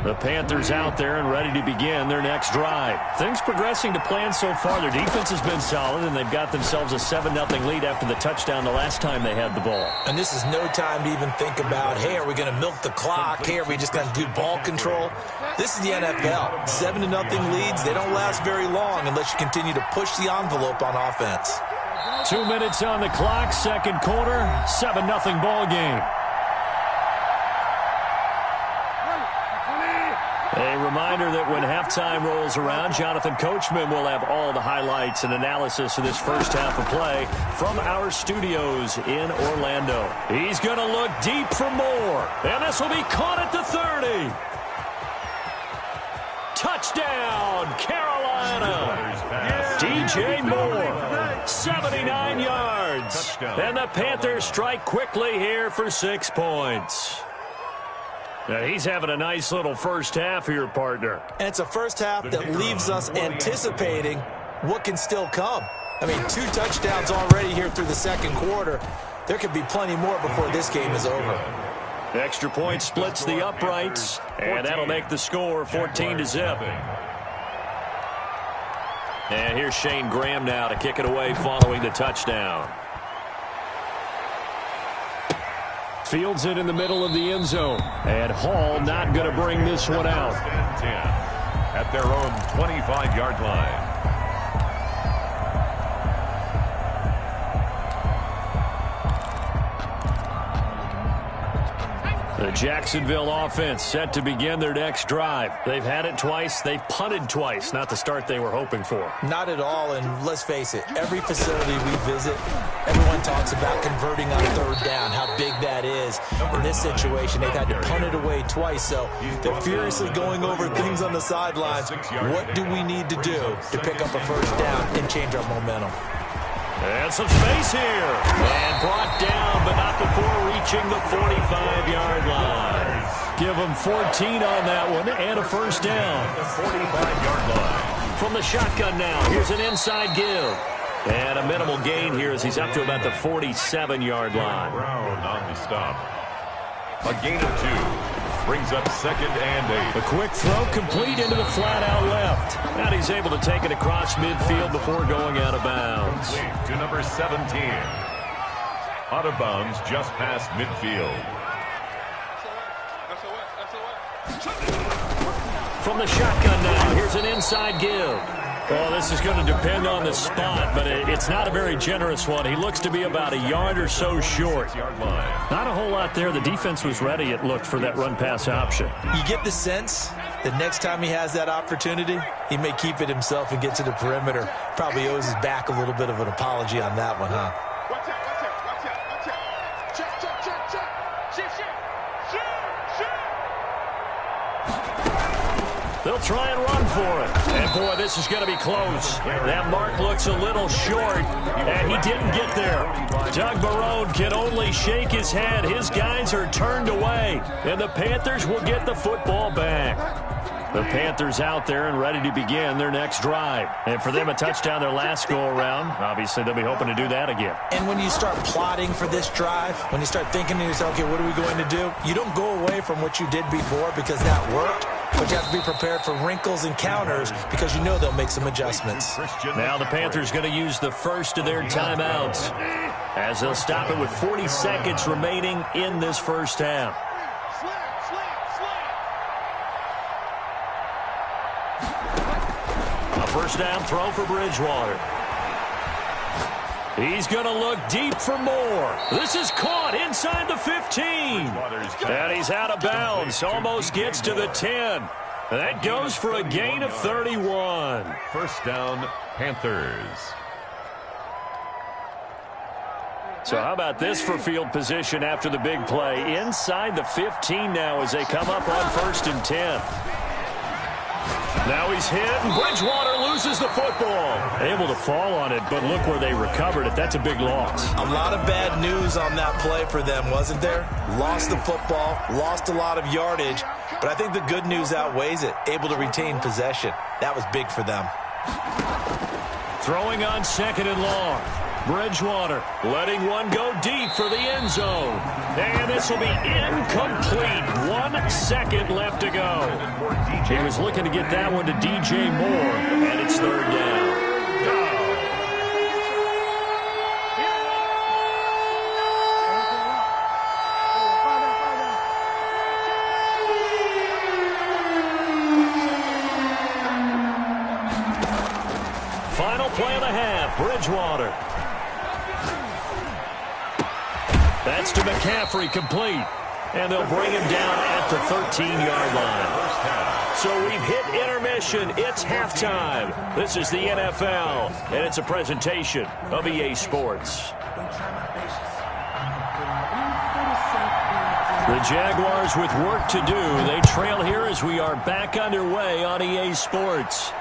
The Panthers out there and ready to begin their next drive. Things progressing to plan so far. Their defense has been solid, and they've got themselves a 7-0 lead after the touchdown the last time they had the ball. And this is no time to even think about, hey, are we going to milk the clock? Hey, are we just going to do ball control? This is the NFL. 7-0 leads, they don't last very long unless you continue to push the envelope on offense. 2 minutes on the clock, second quarter, 7-0 ball game. A reminder that when halftime rolls around, Jonathan Coachman will have all the highlights and analysis of this first half of play from our studios in Orlando. He's going to look deep for more, and this will be caught at the 30. Touchdown, Carolina. DJ Moore, 79 yards. And the Panthers strike quickly here for 6 points. Now he's having a nice little first half here, partner. And it's a first half that leaves us anticipating what can still come. I mean, 2 touchdowns already here through the second quarter. There could be plenty more before this game is over. Extra point splits the uprights, and that'll make the score 14-0. And here's Shane Graham now to kick it away following the touchdown. Fields it in the middle of the end zone. And Hall not going to bring this one out. 10 at their own 25-yard line. The Jacksonville offense set to begin their next drive. They've had it twice. They've punted twice. Not the start they were hoping for. Not at all, and let's face it, every facility we visit, everyone talks about converting on 3rd down, how big that is. In this situation, they've had to punt it away twice, so they're furiously going over things on the sidelines. What do we need to do to pick up a first down and change our momentum? And some space here. And brought down, but not before reaching the 45-yard line. Give them 14 on that one and a first down. The 45-yard line. From the shotgun now, here's an inside give. And a minimal gain here as he's up to about the 47-yard line. Brown on the stop. A gain of 2. Brings up 2nd and 8. A quick throw complete into the flat out left. And he's able to take it across midfield before going out of bounds. To number 17. Out of bounds just past midfield. From the shotgun now, here's an inside give. Well, this is going to depend on the spot, but it's not a very generous one. He looks to be about a yard or so short. Not a whole lot there. The defense was ready, it looked, for that run-pass option. You get the sense that next time he has that opportunity, he may keep it himself and get to the perimeter. Probably owes his back a little bit of an apology on that one, huh? Watch out, watch out, watch out, watch out. Check, check, check, check. Shoot, shoot. Shoot, shoot. They'll try and run for it. And, boy, this is going to be close. That mark looks a little short, and he didn't get there. Doug Marrone can only shake his head. His guys are turned away, and the Panthers will get the football back. The Panthers out there and ready to begin their next drive. And for them, a touchdown their last go-around. Obviously, they'll be hoping to do that again. And when you start plotting for this drive, when you start thinking to yourself, okay, what are we going to do? You don't go away from what you did before because that worked. But you have to be prepared for wrinkles and counters because you know they'll make some adjustments. Now the Panthers going to use the first of their timeouts as they'll stop it with 40 seconds remaining in this first half. A first down throw for Bridgewater. He's going to look deep for more. This is caught inside the 15. And he's out of bounds. Almost gets to the 10. That goes for a gain of 31. First down, Panthers. So how about this for field position after the big play? Inside the 15 now as they come up on 1st and 10. Now he's hit, and Bridgewater loses the football. Able to fall on it, but look where they recovered it. That's a big loss. A lot of bad news on that play for them, wasn't there? Lost the football, lost a lot of yardage, but I think the good news outweighs it. Able to retain possession. That was big for them. Throwing on 2nd and long. Bridgewater letting one go deep for the end zone. And this will be incomplete. 1 second left to go. He was looking to get that one to DJ Moore, and it's 3rd down. Final play of the half, Bridgewater. That's to McCaffrey, complete. And they'll bring him down at the 13-yard line. So we've hit intermission. It's halftime. This is the NFL, and it's a presentation of EA Sports. The Jaguars with work to do. They trail here as we are back underway on EA Sports.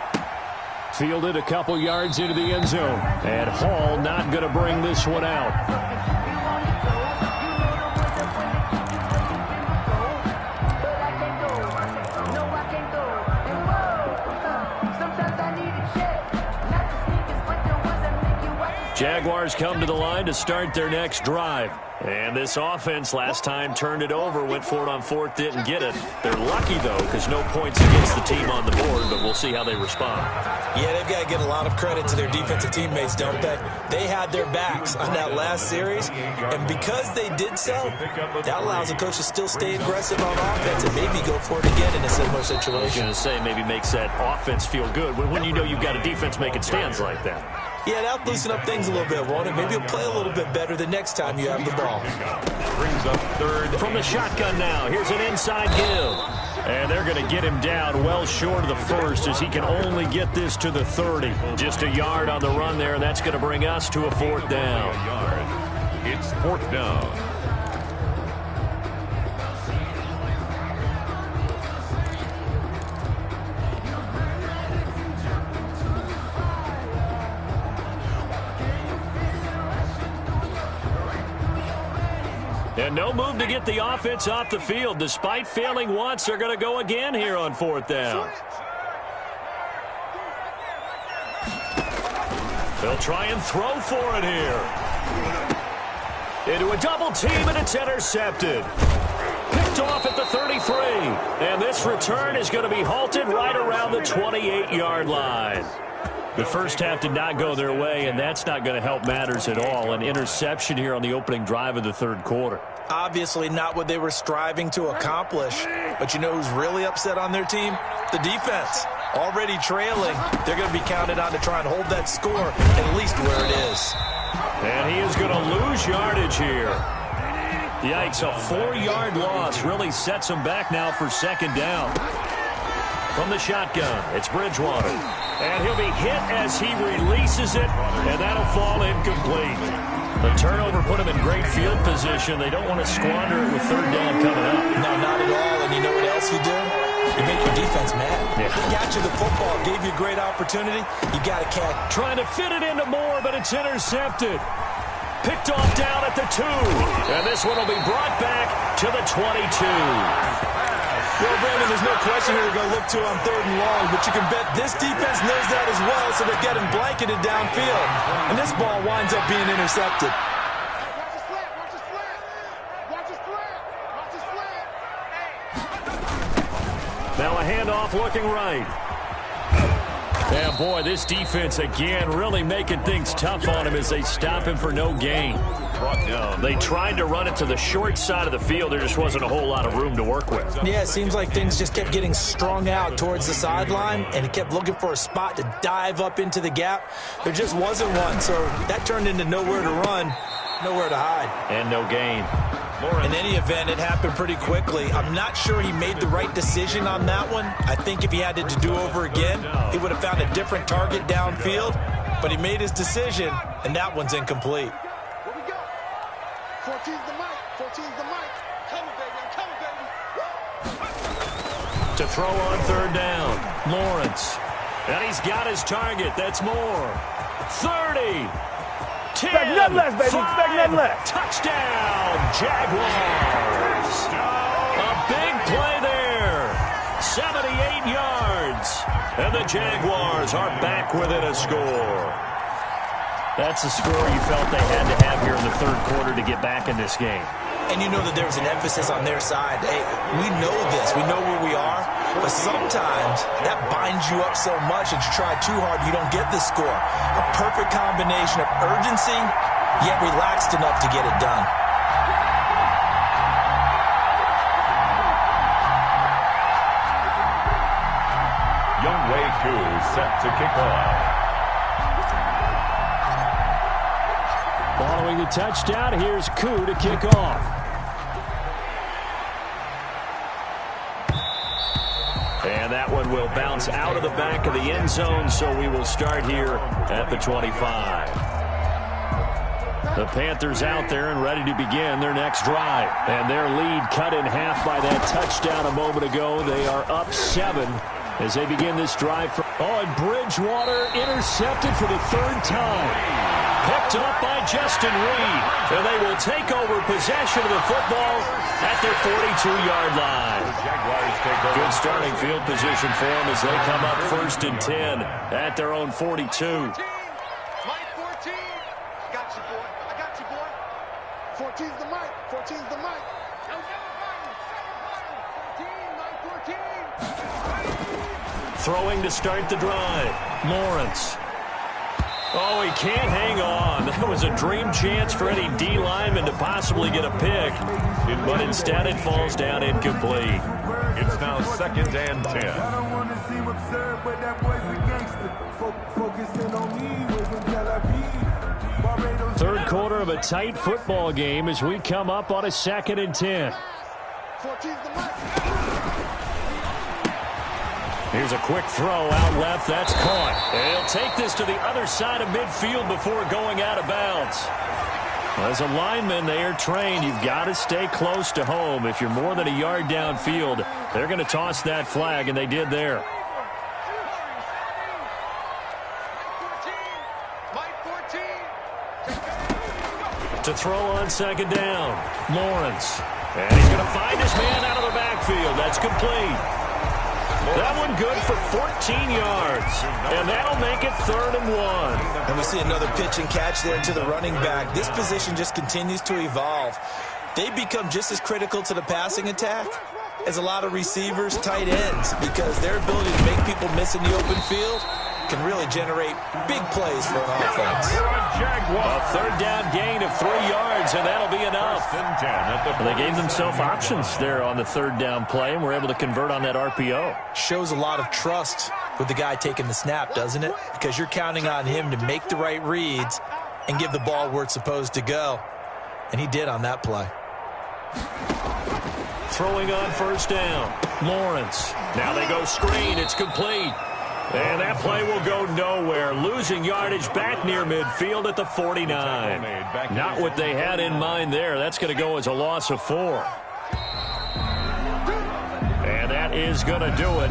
Fielded a couple yards into the end zone. And Hall not going to bring this one out. Jaguars come to the line to start their next drive. And this offense last time turned it over, went for it on 4th, didn't get it. They're lucky, though, because no points against the team on the board, but we'll see how they respond. Yeah, they've got to give a lot of credit to their defensive teammates, don't they? They had their backs on that last series, and because they did so, that allows the coach to still stay aggressive on offense and maybe go for it again in a similar situation. I was going to say maybe makes that offense feel good when you know you've got a defense making stands like that. Yeah, that'll loosen up things a little bit, won't it? Maybe you'll play a little bit better the next time you have the ball. Brings up 3rd. From the shotgun now, here's an inside give. And they're going to get him down well short of the 1st as he can only get this to the 30. Just a yard on the run there, and that's going to bring us to a 4th down. It's 4th down. And no move to get the offense off the field. Despite failing once, they're going to go again here on 4th down. They'll try and throw for it here. Into a double team, and it's intercepted. Picked off at the 33. And this return is going to be halted right around the 28-yard line. The first half did not go their way, and that's not going to help matters at all. An interception here on the opening drive of the 3rd quarter. Obviously not what they were striving to accomplish. But you know who's really upset on their team? the defense. Already trailing, they're going to be counted on to try and hold that score at least where it is. And he is going to lose yardage here. Yikes, a 4-yard loss really sets him back now for second down. From the shotgun, it's Bridgewater. And he'll be hit as he releases it, and that'll fall incomplete. The turnover put him in great field position. They don't want to squander it with third down coming up. No, not at all. And you know what else you do? You make your defense mad. Yeah. He got you the football, gave you a great opportunity. You got to catch. Trying to fit it into Moore, but it's intercepted. Picked off down at the 2. And this one will be brought back to the 22. Well, Brandon, there's no question who they're going to look to on third and long, but you can bet this defense knows that as well, so they're getting blanketed downfield. And this ball winds up being intercepted. Now a handoff looking right. And boy, this defense again really making things tough on him as they stop him for no gain. They tried to run it to the short side of the field. There just wasn't a whole lot of room to work with. Yeah, it seems like things just kept getting strung out towards the sideline, and he kept looking for a spot to dive up into the gap. There just wasn't one, so that turned into nowhere to run, nowhere to hide. And no gain. In any event, it happened pretty quickly. I'm not sure he made the right decision on that one. I think if he had it to do over again, he would have found a different target downfield. But he made his decision, and that one's incomplete. Here we go. 14's the mic. 14's the mic. Coming, baby. I'm coming, baby. To throw on third down, Lawrence. And he's got his target. That's Moore. 30. 10, expect nothing less, baby. 5, Expect nothing less. Touchdown, Jaguars. A big play there. 78 yards. And the Jaguars are back within a score. That's the score you felt they had to have here in the third quarter to get back in this game. And you know that there was an emphasis on their side. Hey, we know this. We know where we are. But sometimes that binds you up so much that you try too hard, you don't get the score. A perfect combination of urgency, yet relaxed enough to get it done. Younghoe Koo set to kick off. Following the touchdown, here's Koo to kick off. And that one will bounce out of the back of the end zone, so we will start here at the 25. The Panthers out there and ready to begin their next drive. And their lead cut in half by that touchdown a moment ago. They are up 7 as they begin this drive. And Bridgewater intercepted for the third time. Picked up by Justin Reed. And they will take over possession of the football at their 42-yard line. Good starting field position for them as they come up 1st and 10 at their own 42. 14. Mike 14. I got you, boy. I got you, boy. 14's the mic. 14's the mic. 14, Mike 14. Throwing to start the drive. Lawrence. Oh, he can't hang on. That was a dream chance for any D lineman to possibly get a pick. But instead it falls down incomplete. It's now 2nd and 10. Third quarter of a tight football game as we come up on a 2nd and 10. 14's the mic. Here's a quick throw out left. That's caught. And he'll take this to the other side of midfield before going out of bounds. As a lineman, they are trained. You've got to stay close to home. If you're more than a yard downfield, they're going to toss that flag, and they did there. To throw on 2nd down, Lawrence. And he's going to find his man out of the backfield. That's complete. That one good for 14 yards. And that'll make it 3rd and 1. And we see another pitch and catch there to the running back. This position just continues to evolve. They become just as critical to the passing attack as a lot of receivers, tight ends, because their ability to make people miss in the open field can really generate big plays for an offense. A third down gain of 3 yards, and that'll be enough. They gave themselves options there on the third down play, and were able to convert on that RPO. Shows a lot of trust with the guy taking the snap, doesn't it? Because you're counting on him to make the right reads and give the ball where it's supposed to go. And he did on that play. Throwing on first down, Lawrence. Now they go screen. It's complete. And that play will go nowhere. Losing yardage back near midfield at the 49. Not what they had in mind there. That's going to go as a loss of 4. And that is going to do it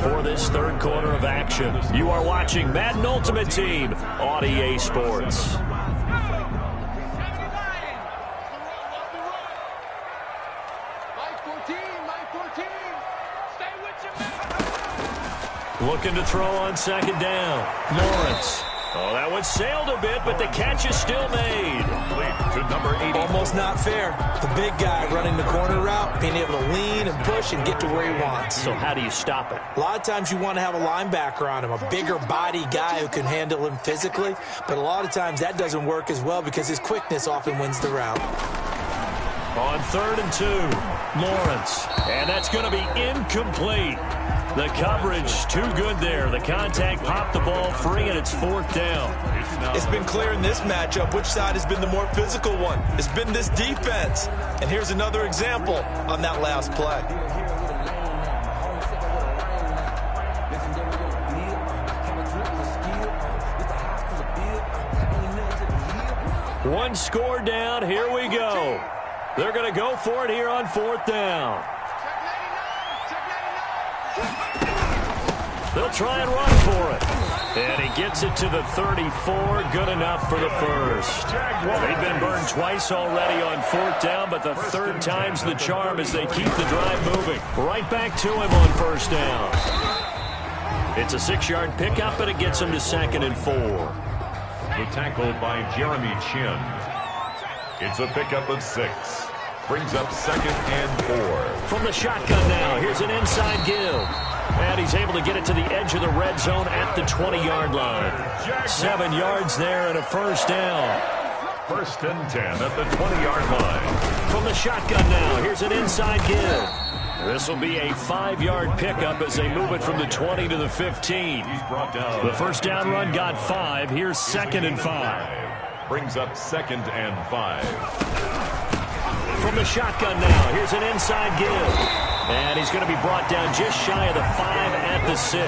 for this third quarter of action. You are watching Madden Ultimate Team on EA Sports. Looking to throw on second down. Lawrence. Oh, that one sailed a bit, but the catch is still made. To number 80. Almost not fair. The big guy running the corner route, being able to lean and push and get to where he wants. So how do you stop it? A lot of times you want to have a linebacker on him, a bigger body guy who can handle him physically. But a lot of times that doesn't work as well because his quickness often wins the route. On 3rd and 2, Lawrence. And that's going to be incomplete. The coverage too good there. The contact popped the ball free, and it's 4th down. It's been clear in this matchup which side has been the more physical one. It's been this defense. And here's another example on that last play. One score down. Here we go. They're going to go for it here on 4th down. They'll try and run for it. And he gets it to the 34. Good enough for the first. They've been burned twice already on 4th down, but the third time's the charm as they keep the drive moving. Right back to him on 1st down. It's a 6-yard pickup, and it gets him to 2nd and 4. The tackle by Jeremy Chin. It's a pickup of 6. Brings up 2nd and 4. From the shotgun now, here's an inside give. And he's able to get it to the edge of the red zone at the 20-yard line. 7 yards there and a first down. 1st and 10 at the 20-yard line. From the shotgun now, here's an inside give. This will be a 5-yard pickup as they move it from the 20 to the 15. The first down run got 5. Here's 2nd and 5. Brings up 2nd and 5. From the shotgun now, here's an inside give. And he's going to be brought down just shy of the 5 at the 6.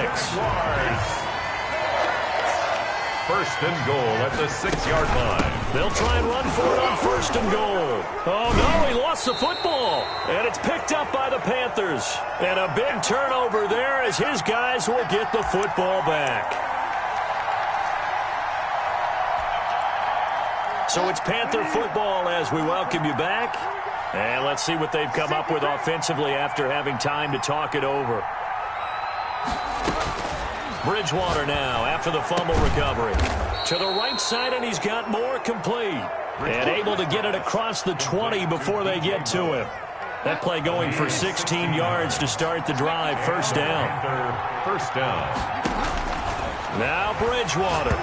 1st and goal at the 6-yard line. They'll try and run for it on 1st and goal. Oh, no, he lost the football. And it's picked up by the Panthers. And a big turnover there as his guys will get the football back. So it's Panther football as we welcome you back. And let's see what they've come up with offensively after having time to talk it over. Bridgewater now after the fumble recovery. To the right side, and he's got more complete. And able to get it across the 20 before they get to him. That play going for 16 yards to start the drive. First down. First down. Now Bridgewater.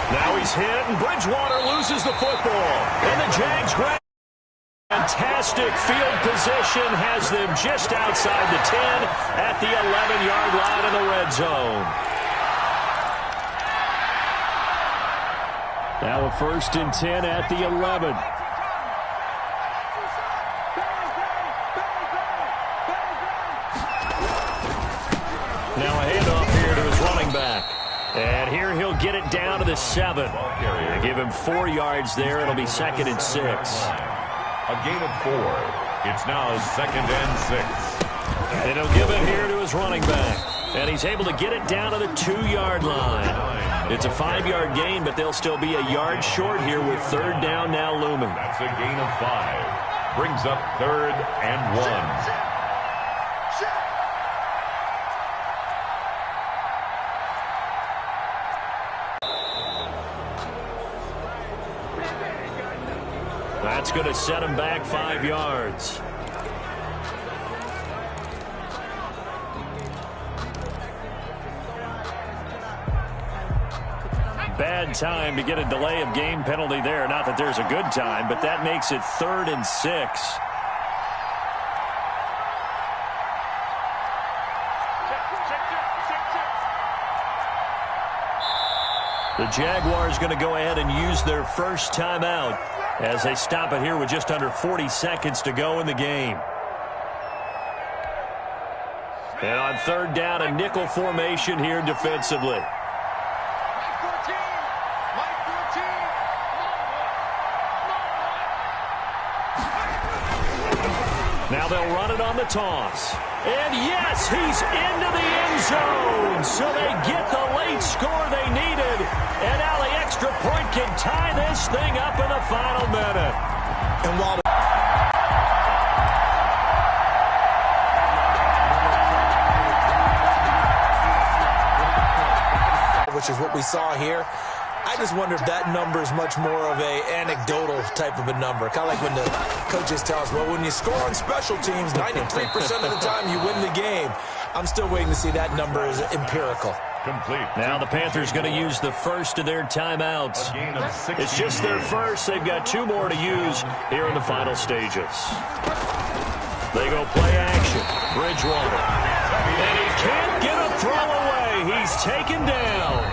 Now he's hit, and Bridgewater loses the football. And the Jags grab. Fantastic field position has them just outside the 10 at the 11-yard line in the red zone. Now a 1st and 10 at the 11. Now a handoff here to his running back. And here he'll get it down to the 7. They give him 4 yards there. It'll be 2nd and 6. A gain of 4. It's now 2nd and 6. And he'll give it here to his running back. And he's able to get it down to the 2-yard line. It's a 5-yard gain, but they'll still be a yard short here with 3rd down now looming. That's a gain of 5. Brings up 3rd and 1. That's going to set him back 5 yards. bad time to get a delay of game penalty there. Not that there's a good time, but that makes it 3rd and 6. The Jaguars going to go ahead and use their first timeout as they stop it here with just under 40 seconds to go in the game. And on 3rd down, a nickel formation here defensively. Now they'll run it on the toss. And yes, he's into the end zone. So they get the late score they needed. And now the extra point can tie this thing up in the final minute. And while which is what we saw here, I just wonder if that number is much more of a anecdotal type of a number. Kind of like when the coaches tell us, well, when you score on special teams, 93% of the time you win the game. I'm still waiting to see that number is empirical. Complete. Now the Panthers going to use the first of their timeouts. It's just their first. They've got 2 more to use here in the final stages. They go play action. Bridgewater. And he can't get a throw away. He's taken down.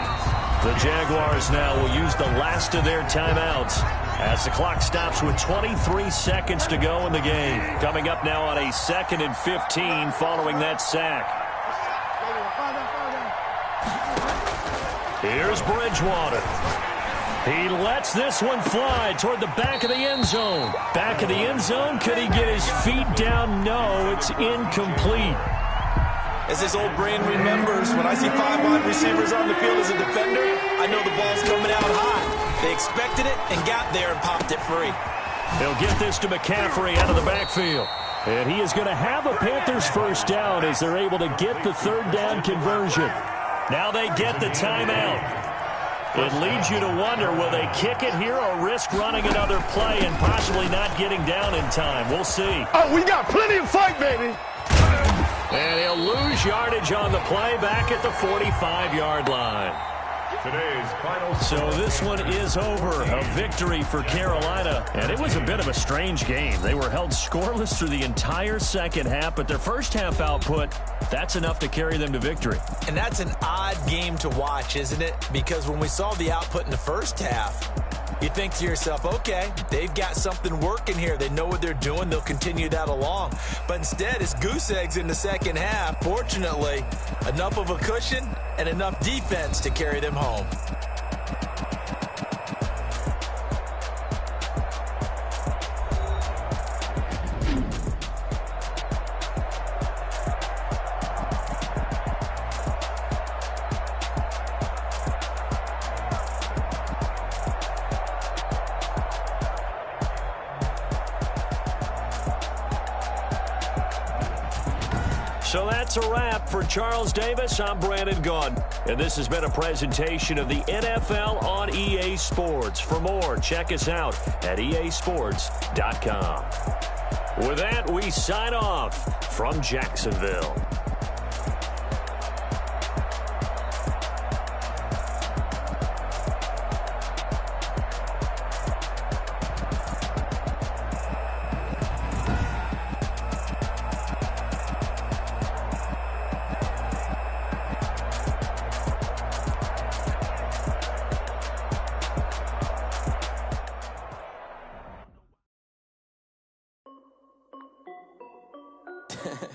The Jaguars now will use the last of their timeouts as the clock stops with 23 seconds to go in the game. Coming up now on a 2nd and 15 following that sack. Here's Bridgewater. He lets this one fly toward the back of the end zone. Back of the end zone. Could he get his feet down? No, it's incomplete. As his old brain remembers, when I see 5 wide receivers on the field as a defender, I know the ball's coming out high. They expected it and got there and popped it free. He'll get this to McCaffrey out of the backfield. And he is going to have a Panthers first down as they're able to get the 3rd down conversion. Now they get the timeout. It leads you to wonder, will they kick it here or risk running another play and possibly not getting down in time? We'll see. Oh, we got plenty of fight, baby. And he'll lose yardage on the play back at the 45-yard line. Today's final. So this one is over. A victory for Carolina. And it was a bit of a strange game. They were held scoreless through the entire second half, but their first half output, that's enough to carry them to victory. And that's an odd game to watch, isn't it? Because when we saw the output in the first half, you think to yourself, okay, they've got something working here. They know what they're doing. They'll continue that along. But instead, it's goose eggs in the second half. Fortunately, enough of a cushion and enough defense to carry them home. So that's a wrap for Charles Davis. I'm Brandon Gaudin, and this has been a presentation of the NFL on EA Sports. For more, check us out at easports.com. With that, we sign off from Jacksonville.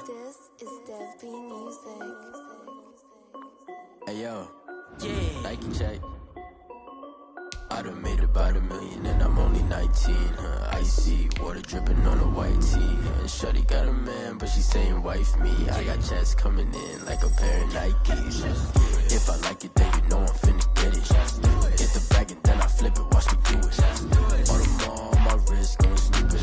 This is Dev B Music. Hey yo, yeah. Nike check. I done made about $1 million and I'm only 19. Icy water dripping on a white tee. And shorty got a man, but she saying wife me. I got checks coming in like a pair of Nikes. If I like it, then you know I'm finna get it. Get the bag and then I flip it, watch me do it. All the more on my wrist, going stupid.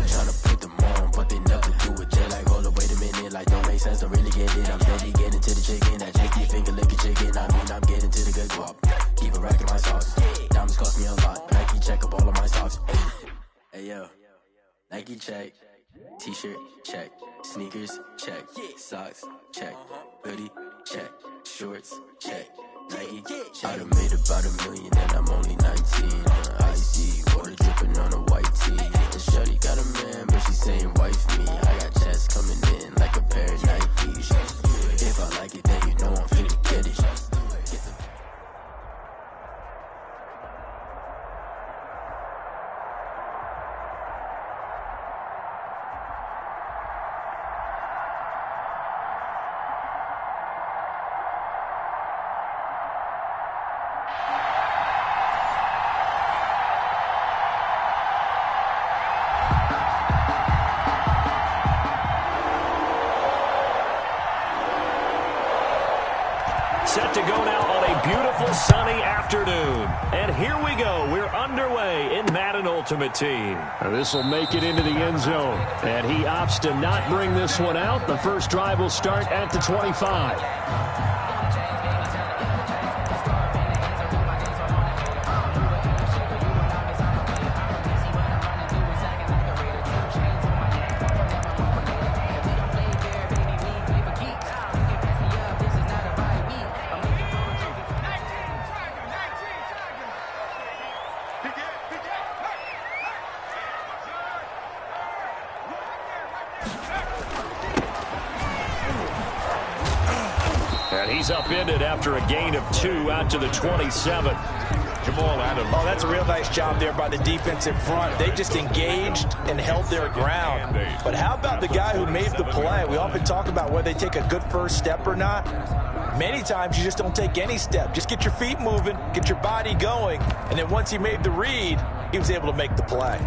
Tryna put them on, but they never do it. They're like, hold up, wait a minute, like don't make sense, don't really get it. I'm steady getting to the chicken, that chicky finger licking chicken. I mean, I'm getting to the good guap. Keep a rack in my sauce. Diamonds cost me a lot. Nike check up all of my socks. Hey yo, Nike check. T-shirt check. Sneakers check. Socks check. Hoodie check. Shorts check. I done made about $1 million and I'm only 19. Icy, water dripping on a white tee. The shorty got a man, but she saying wife me. I got checks coming in like a pair of Nikes. If I like it, then you know I'm finna get it. Set to go now on a beautiful sunny afternoon. And here we go. We're underway in Madden Ultimate Team. This will make it into the end zone. And he opts to not bring this one out. The first drive will start at the 25. And he's upended after a gain of 2 out to the 27. Jamal Adams. Oh, that's a real nice job there by the defensive front. They just engaged and held their ground. But how about the guy who made the play? We often talk about whether they take a good first step or not. Many times you just don't take any step. Just get your feet moving, get your body going, and then once he made the read, he was able to make the play.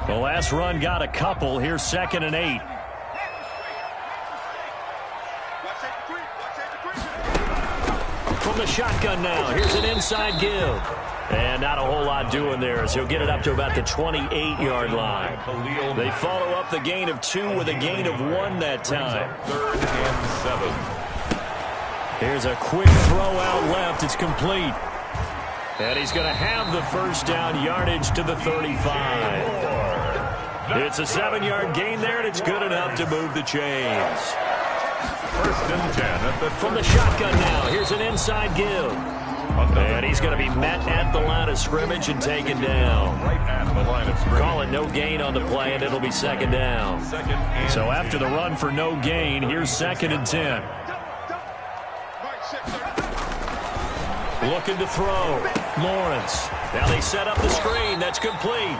The last run got a couple. Here's 2nd and 8. From the shotgun now. Here's an inside give. And not a whole lot doing there as he'll get it up to about the 28-yard line. They follow up the gain of 2 with a gain of 1 that time. 3rd and 7. Here's a quick throw out left. It's complete. And he's going to have the first down, yardage to the 35. It's a 7-yard gain there, and it's good enough to move the chains. 1st and 10 at the From the shotgun now, here's an inside give. And he's going to be met at the line of scrimmage and taken down. right at the line of scrimmage. Call it no gain on the play, and it'll be 2nd down. So after the run for no gain, here's 2nd and 10. Looking to throw. Lawrence. Now they set up the screen. That's complete.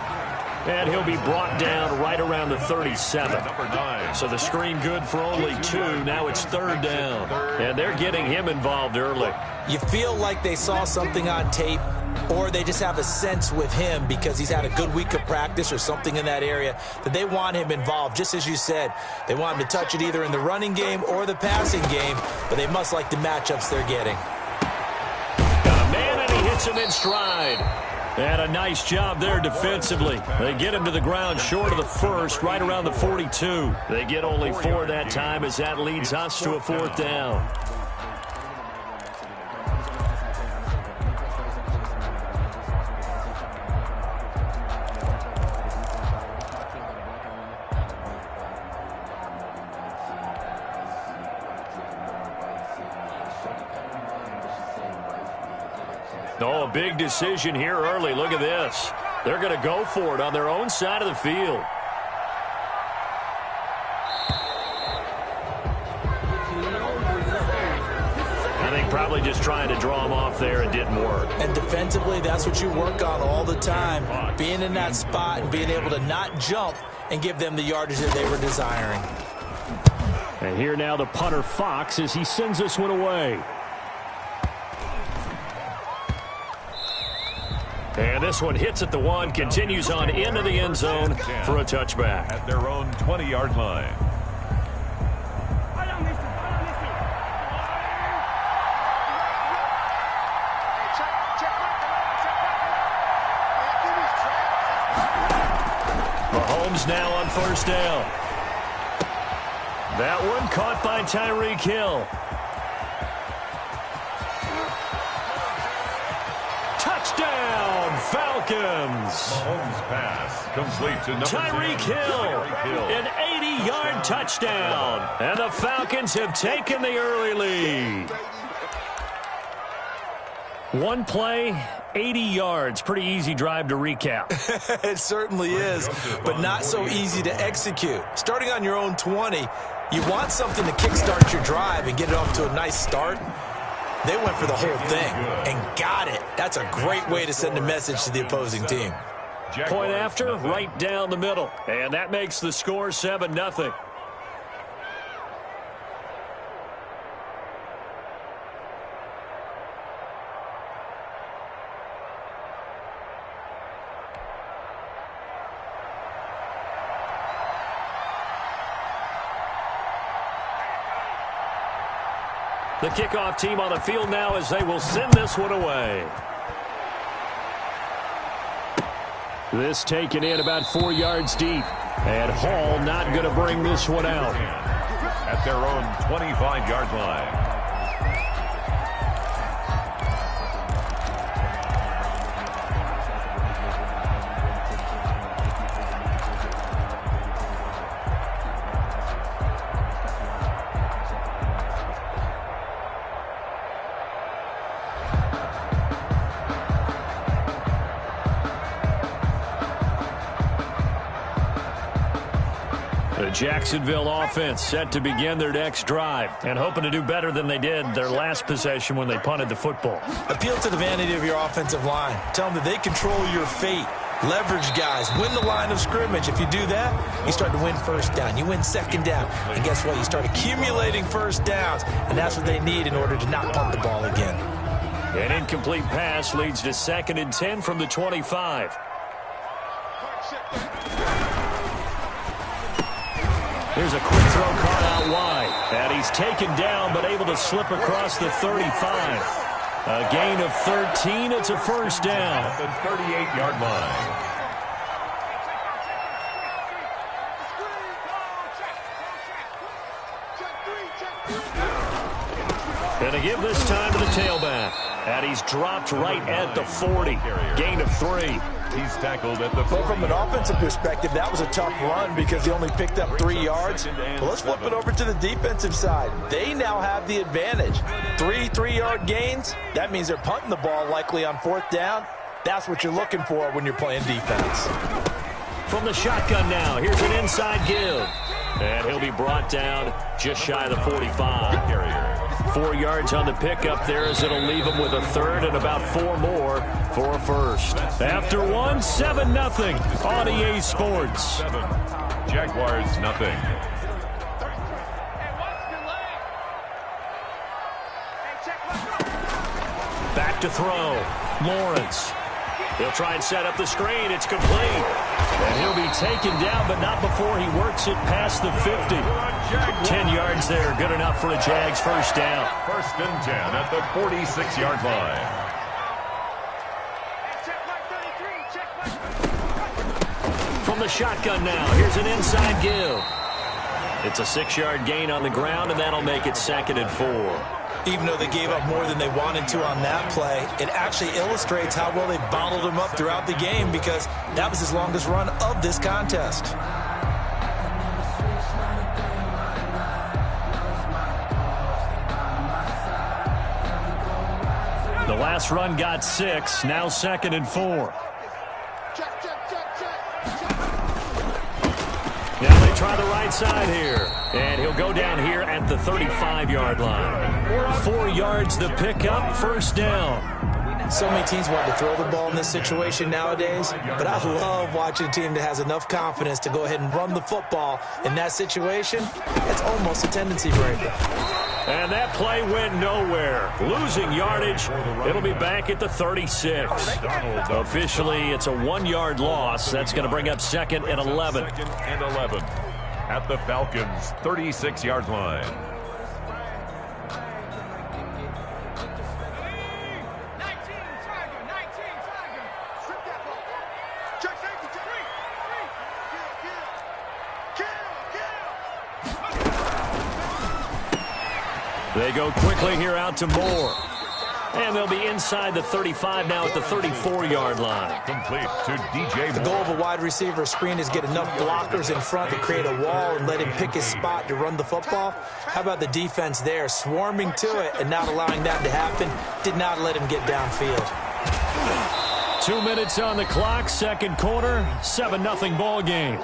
And he'll be brought down right around the 37. Number 9. So the screen good for only 2. Now it's 3rd down. And they're getting him involved early. You feel like they saw something on tape, or they just have a sense with him because he's had a good week of practice or something in that area that they want him involved. Just as you said, they want him to touch it either in the running game or the passing game, but they must like the matchups they're getting. Got a man, and he hits him in stride. And a nice job there defensively. They get him to the ground short of the first, right around the 42. They get only 4 that time as that leads us to a 4th down. Oh, a big decision here early. Look at this. They're going to go for it on their own side of the field. I think probably just trying to draw him off there and didn't work. And defensively, that's what you work on all the time. Being in that spot and being able to not jump and give them the yardage that they were desiring. And here now the punter Fox as he sends this one away. And this one hits at the 1, continues on into the end zone for a touchback. At their own 20-yard line. Mahomes now on 1st down. That one caught by Tyreek Hill. Touchdown, Falcons. Mahomes' pass complete to number Tyreek 10. Hill, an 80-yard touchdown. And the Falcons have taken the early lead. One play, 80 yards. Pretty easy drive to recap. It certainly is, but not so easy to execute. Starting on your own 20, you want something to kickstart your drive and get it off to a nice start. They went for the whole thing and got it. That's a great way to send a message to the opposing team. Point after, right down the middle. And that makes the score 7-0. The kickoff team on the field now as they will send this one away. This taken in about 4 yards deep. And Hall not going to bring this one out. At their own 25-yard line. Jacksonville offense set to begin their next drive and hoping to do better than they did their last possession when they punted the football. Appeal to the vanity of your offensive line. Tell them that they control your fate. Leverage guys. Win the line of scrimmage. If you do that, you start to win first down. You win second down. And guess what? You start accumulating first downs. And that's what they need in order to not punt the ball again. An incomplete pass leads to 2nd and 10 from the 25. Here's a quick throw caught out wide. And he's taken down but able to slip across the 35. A gain of 13. It's a first down. At the 38-yard line. And to give this time to the tailback. And he's dropped right at the 40. Gain of 3. He's tackled at the 40. Well, from an offensive perspective, that was a tough run because he only picked up 3 yards. Well, let's flip it over to the defensive side. They now have the advantage. 3 3-yard gains. That means they're punting the ball likely on 4th down. That's what you're looking for when you're playing defense. From the shotgun now, here's an inside give. And he'll be brought down just shy of the 45. 4 yards on the pickup there as it'll leave him with a 3rd and about 4 more for a first. After one, 7-0 on EA Sports. Jaguars, nothing. Back to throw. Lawrence. He'll try and set up the screen. It's complete. And he'll be taken down, but not before he works it past the 50. 10 yards there. Good enough for a Jags first down. 1st and 10 at the 46-yard line. From the shotgun now, here's an inside give. It's a 6-yard gain on the ground, and that'll make it 2nd and 4. Even though they gave up more than they wanted to on that play, it actually illustrates how well they bottled him up throughout the game because that was his longest run of this contest. The last run got 6, now 2nd and 4. Now they try the right side here. And he'll go down here at the 35-yard line. 4 yards the pickup, first down. So many teams want to throw the ball in this situation nowadays, but I love watching a team that has enough confidence to go ahead and run the football in that situation. It's almost a tendency breaker. And that play went nowhere. Losing yardage. It'll be back at the 36. Officially, it's a 1-yard loss. That's going to bring up 2nd and 11. 2nd and 11 at the Falcons' 36-yard line. They go quickly here out to Moore. And they'll be inside the 35 now at the 34-yard line. Complete to DJ The Moore. goal of a wide receiver screen is get enough blockers in front to create a wall and let him pick his spot to run the football. How about the defense there, swarming to it and not allowing that to happen? Did not let him get downfield. 2 minutes on the clock, second quarter, 7-0 ball game.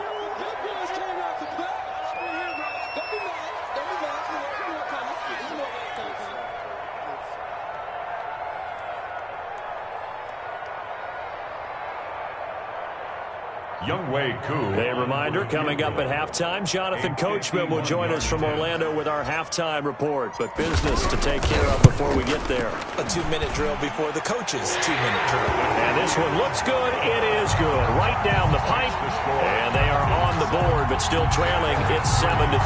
Youngway Koo. A reminder, coming up at halftime, Jonathan Coachman will join us from Orlando with our halftime report. But business to take care of before we get there. A 2-minute drill before the coach's 2-minute drill. And this one looks good. It is good. Right down the pipe. And they are on the board, but still trailing. It's 7-3.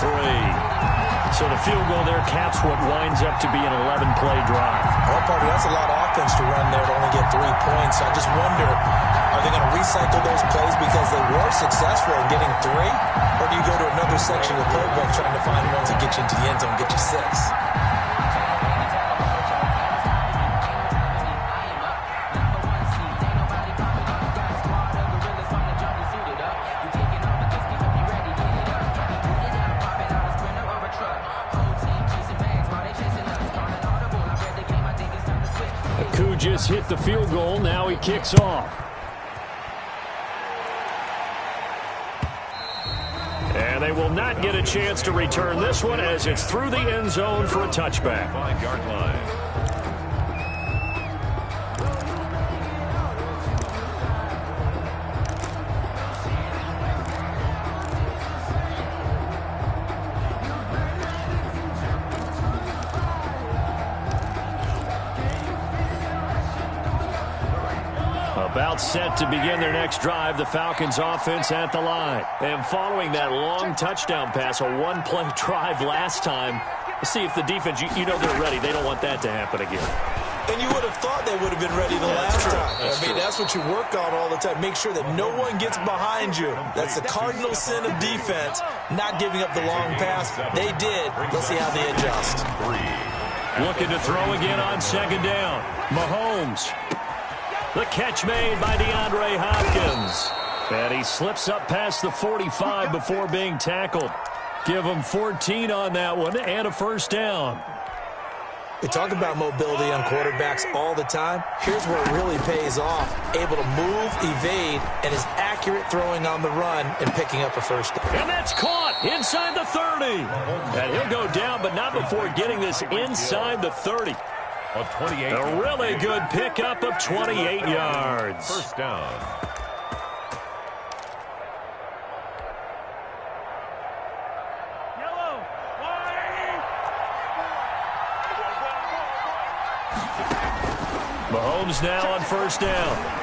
So the field goal there caps what winds up to be an 11-play drive. Well, Party, that's a lot of offense to run there to only get 3 points. I just wonder, are they going to recycle those plays because they were successful in getting 3? Or do you go to another section of the playbook trying to find ones that get you into the end zone, get you 6? Koo just hit the field goal. Now he kicks off. And they will not get a chance to return this one as it's through the end zone for a touchback. 5-yard line. About set to begin their next drive, the Falcons offense at the line. And following that long touchdown pass, a one-play drive last time, let's see if the defense, you know they're ready. They don't want that to happen again. And you would have thought they would have been ready the last time. That's what you work on all the time. Make sure that no one gets behind you. That's the cardinal sin of defense, not giving up the long pass. They did. Let's see how they adjust. Looking to throw again on second down. Mahomes. The catch made by DeAndre Hopkins. And he slips up past the 45 before being tackled. Give him 14 on that one and a first down. We talk about mobility on quarterbacks all the time. Here's where it really pays off. Able to move, evade, and is accurate throwing on the run and picking up a first down. And that's caught inside the 30. And he'll go down, but not before getting this inside the 30. A really good pickup of 28 yards. First down. Mahomes now on first down.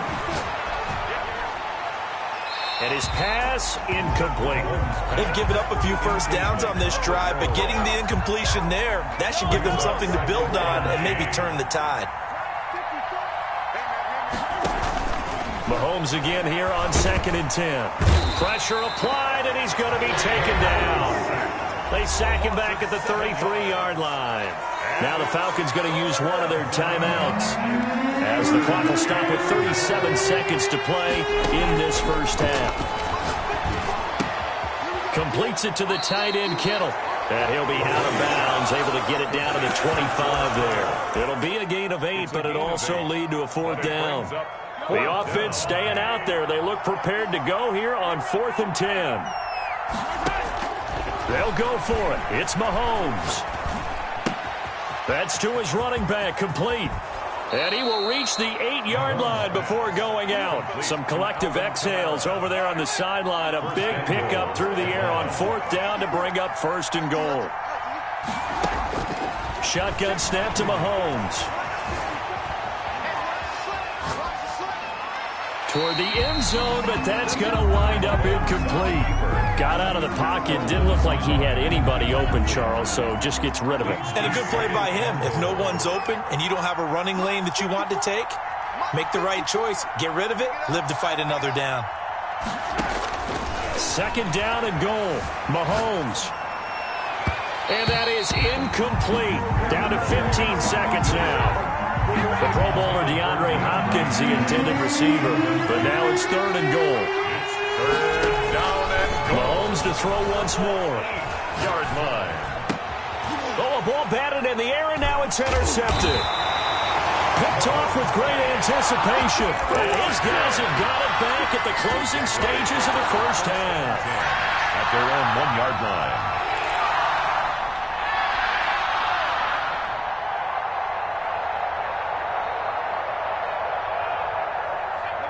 And his pass incomplete. They've given up a few first downs on this drive, but getting the incompletion there, that should give them something to build on and maybe turn the tide. Mahomes again here on 2nd and 10. Pressure applied, and he's going to be taken down. They sack him back at the 33-yard line. Now the Falcons going to use one of their timeouts as the clock will stop with 37 seconds to play in this first half. Completes it to the tight end, Kittle. And he'll be out of bounds, able to get it down to the 25 there. It'll be a gain of 8, but it'll also lead to a 4th down. The offense staying out there. They look prepared to go here on 4th and 10. They'll go for it. It's Mahomes. That's to his running back, complete. And he will reach the 8-yard line before going out. Some collective exhales over there on the sideline. A big pickup through the air on 4th down to bring up 1st and goal. Shotgun snap to Mahomes. Toward the end zone, but that's going to wind up incomplete. Got out of the pocket. Didn't look like he had anybody open, Charles, so just gets rid of it. And a good play by him. If no one's open and you don't have a running lane that you want to take, make the right choice. Get rid of it. Live to fight another down. 2nd down and goal. Mahomes. And that is incomplete. Down to 15 seconds now. The Pro Bowler DeAndre Hopkins, the intended receiver. But now it's 3rd and goal. Third down and goal. Mahomes to throw once more. Yard line. Oh, a ball batted in the air, and now it's intercepted. Picked off with great anticipation. And his guys have got it back at the closing stages of the first half. At their own 1-yard line.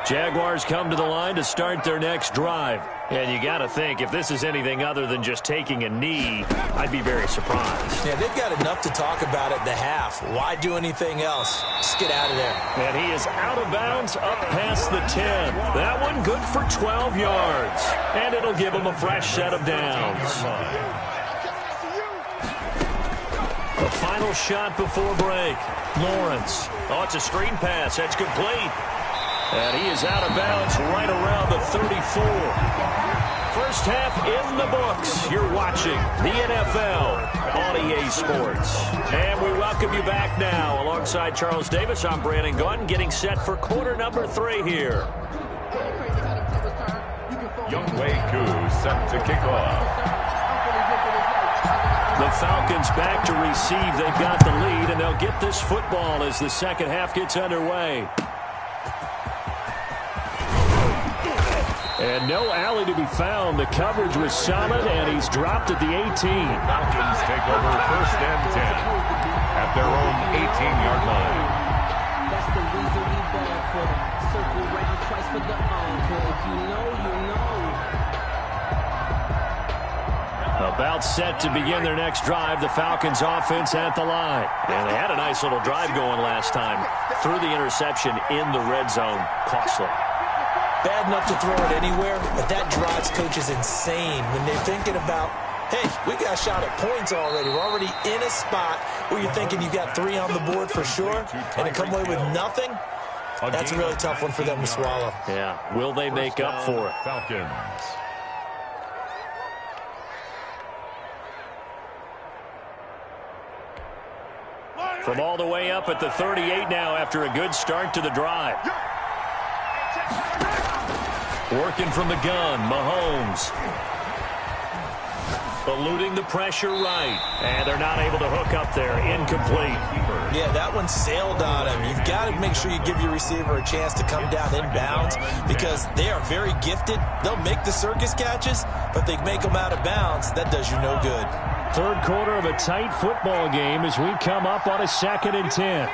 Jaguars come to the line to start their next drive. And you got to think, if this is anything other than just taking a knee, I'd be very surprised. Yeah, they've got enough to talk about at the half. Why do anything else? Just get out of there. And he is out of bounds up past the 10. That one good for 12 yards. And it'll give him a fresh set of downs. The final shot before break. Lawrence. Oh, it's a screen pass. That's complete. And he is out of bounds right around the 34. First half in the books. You're watching the NFL on EA Sports. And we welcome you back now. Alongside Charles Davis, I'm Brandon Gordon, getting set for quarter number 3 here. Younghoe Koo set to kick off. The Falcons back to receive. They've got the lead, and they'll get this football as the second half gets underway. And no alley to be found. The coverage was solid, and he's dropped at the 18. Falcons take over 1st and 10 at their own 18-yard line. That's the reason we ball for them. Circle round twice for the encore. If you know, you know. About set to begin their next drive. The Falcons offense at the line. And they had a nice little drive going last time. Threw the interception in the red zone. Costly. Bad enough to throw it anywhere, but that drives coaches insane when they're thinking about, hey, we got a shot at points already. We're already in a spot where you're thinking you got 3 on the board for sure, and to come away with nothing, that's a really tough one for them to swallow. Yeah, will they make up for it? Falcons. From all the way up at the 38 now after a good start to the drive. Working from the gun, Mahomes. Eluding the pressure right. And they're not able to hook up there. Incomplete. Yeah, that one sailed on him. You've got to make sure you give your receiver a chance to come down inbounds because they are very gifted. They'll make the circus catches, but they make them out of bounds. That does you no good. Third quarter of a tight football game as we come up on a 2nd and 10.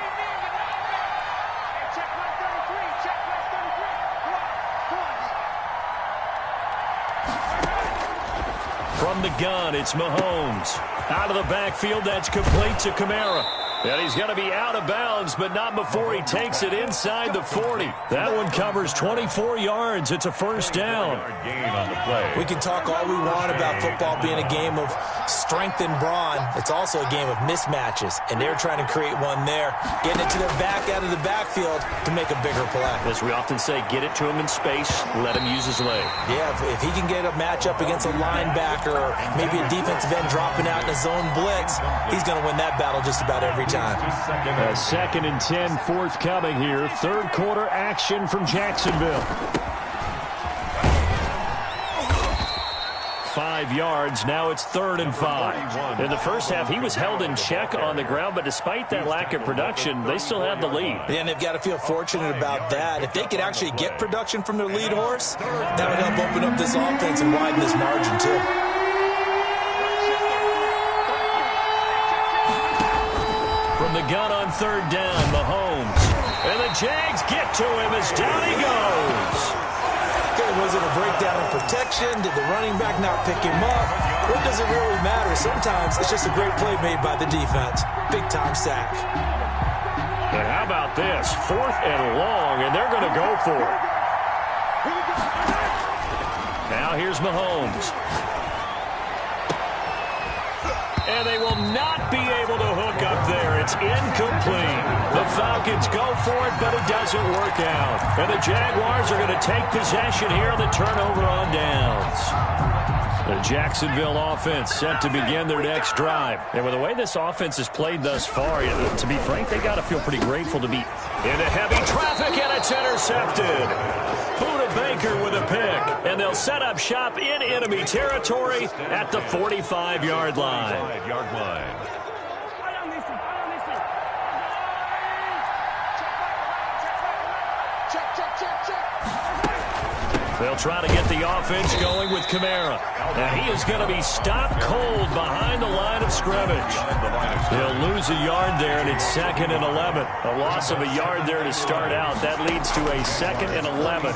From the gun, it's Mahomes. Out of the backfield, that's complete to Kamara. And he's going to be out of bounds, but not before he takes it inside the 40. That one covers 24 yards. It's a first down. Gain on the play. We can talk all we want about football being a game of strength and brawn. It's also a game of mismatches, and they're trying to create one there, getting it to their back out of the backfield to make a bigger play. As we often say, get it to him in space, let him use his leg. Yeah, if he can get a matchup against a linebacker or maybe a defensive end dropping out in a zone blitz, he's going to win that battle just about every time. A 2nd and 10 forthcoming here. Third quarter action from Jacksonville. 5 yards. Now it's 3rd and 5. In the first half, he was held in check on the ground, but despite that lack of production, they still have the lead. And they've got to feel fortunate about that. If they could actually get production from their lead horse, that would help open up this offense and widen this margin, too. From the gun on 3rd down, Mahomes. And the Jags get to him as down he goes. Okay, was it a breakdown in protection? Did the running back not pick him up? What does it really matter? Sometimes it's just a great play made by the defense. Big-time sack. And how about this? 4th and long, and they're going to go for it. Now here's Mahomes. And they will not be able to hook up there. It's incomplete. The Falcons go for it, but it doesn't work out. And the Jaguars are going to take possession here on the turnover on downs. The Jacksonville offense set to begin their next drive. And with the way this offense has played thus far, to be frank, they got to feel pretty grateful to be into heavy traffic, and it's intercepted. Buda Baker with a pick, and they'll set up shop in enemy territory at the 45-yard line. They'll try to get the offense going with Kamara. And he is going to be stopped cold behind the line of scrimmage. He'll lose a yard there, and it's 2nd and 11. A loss of a yard there to start out. That leads to a 2nd and 11.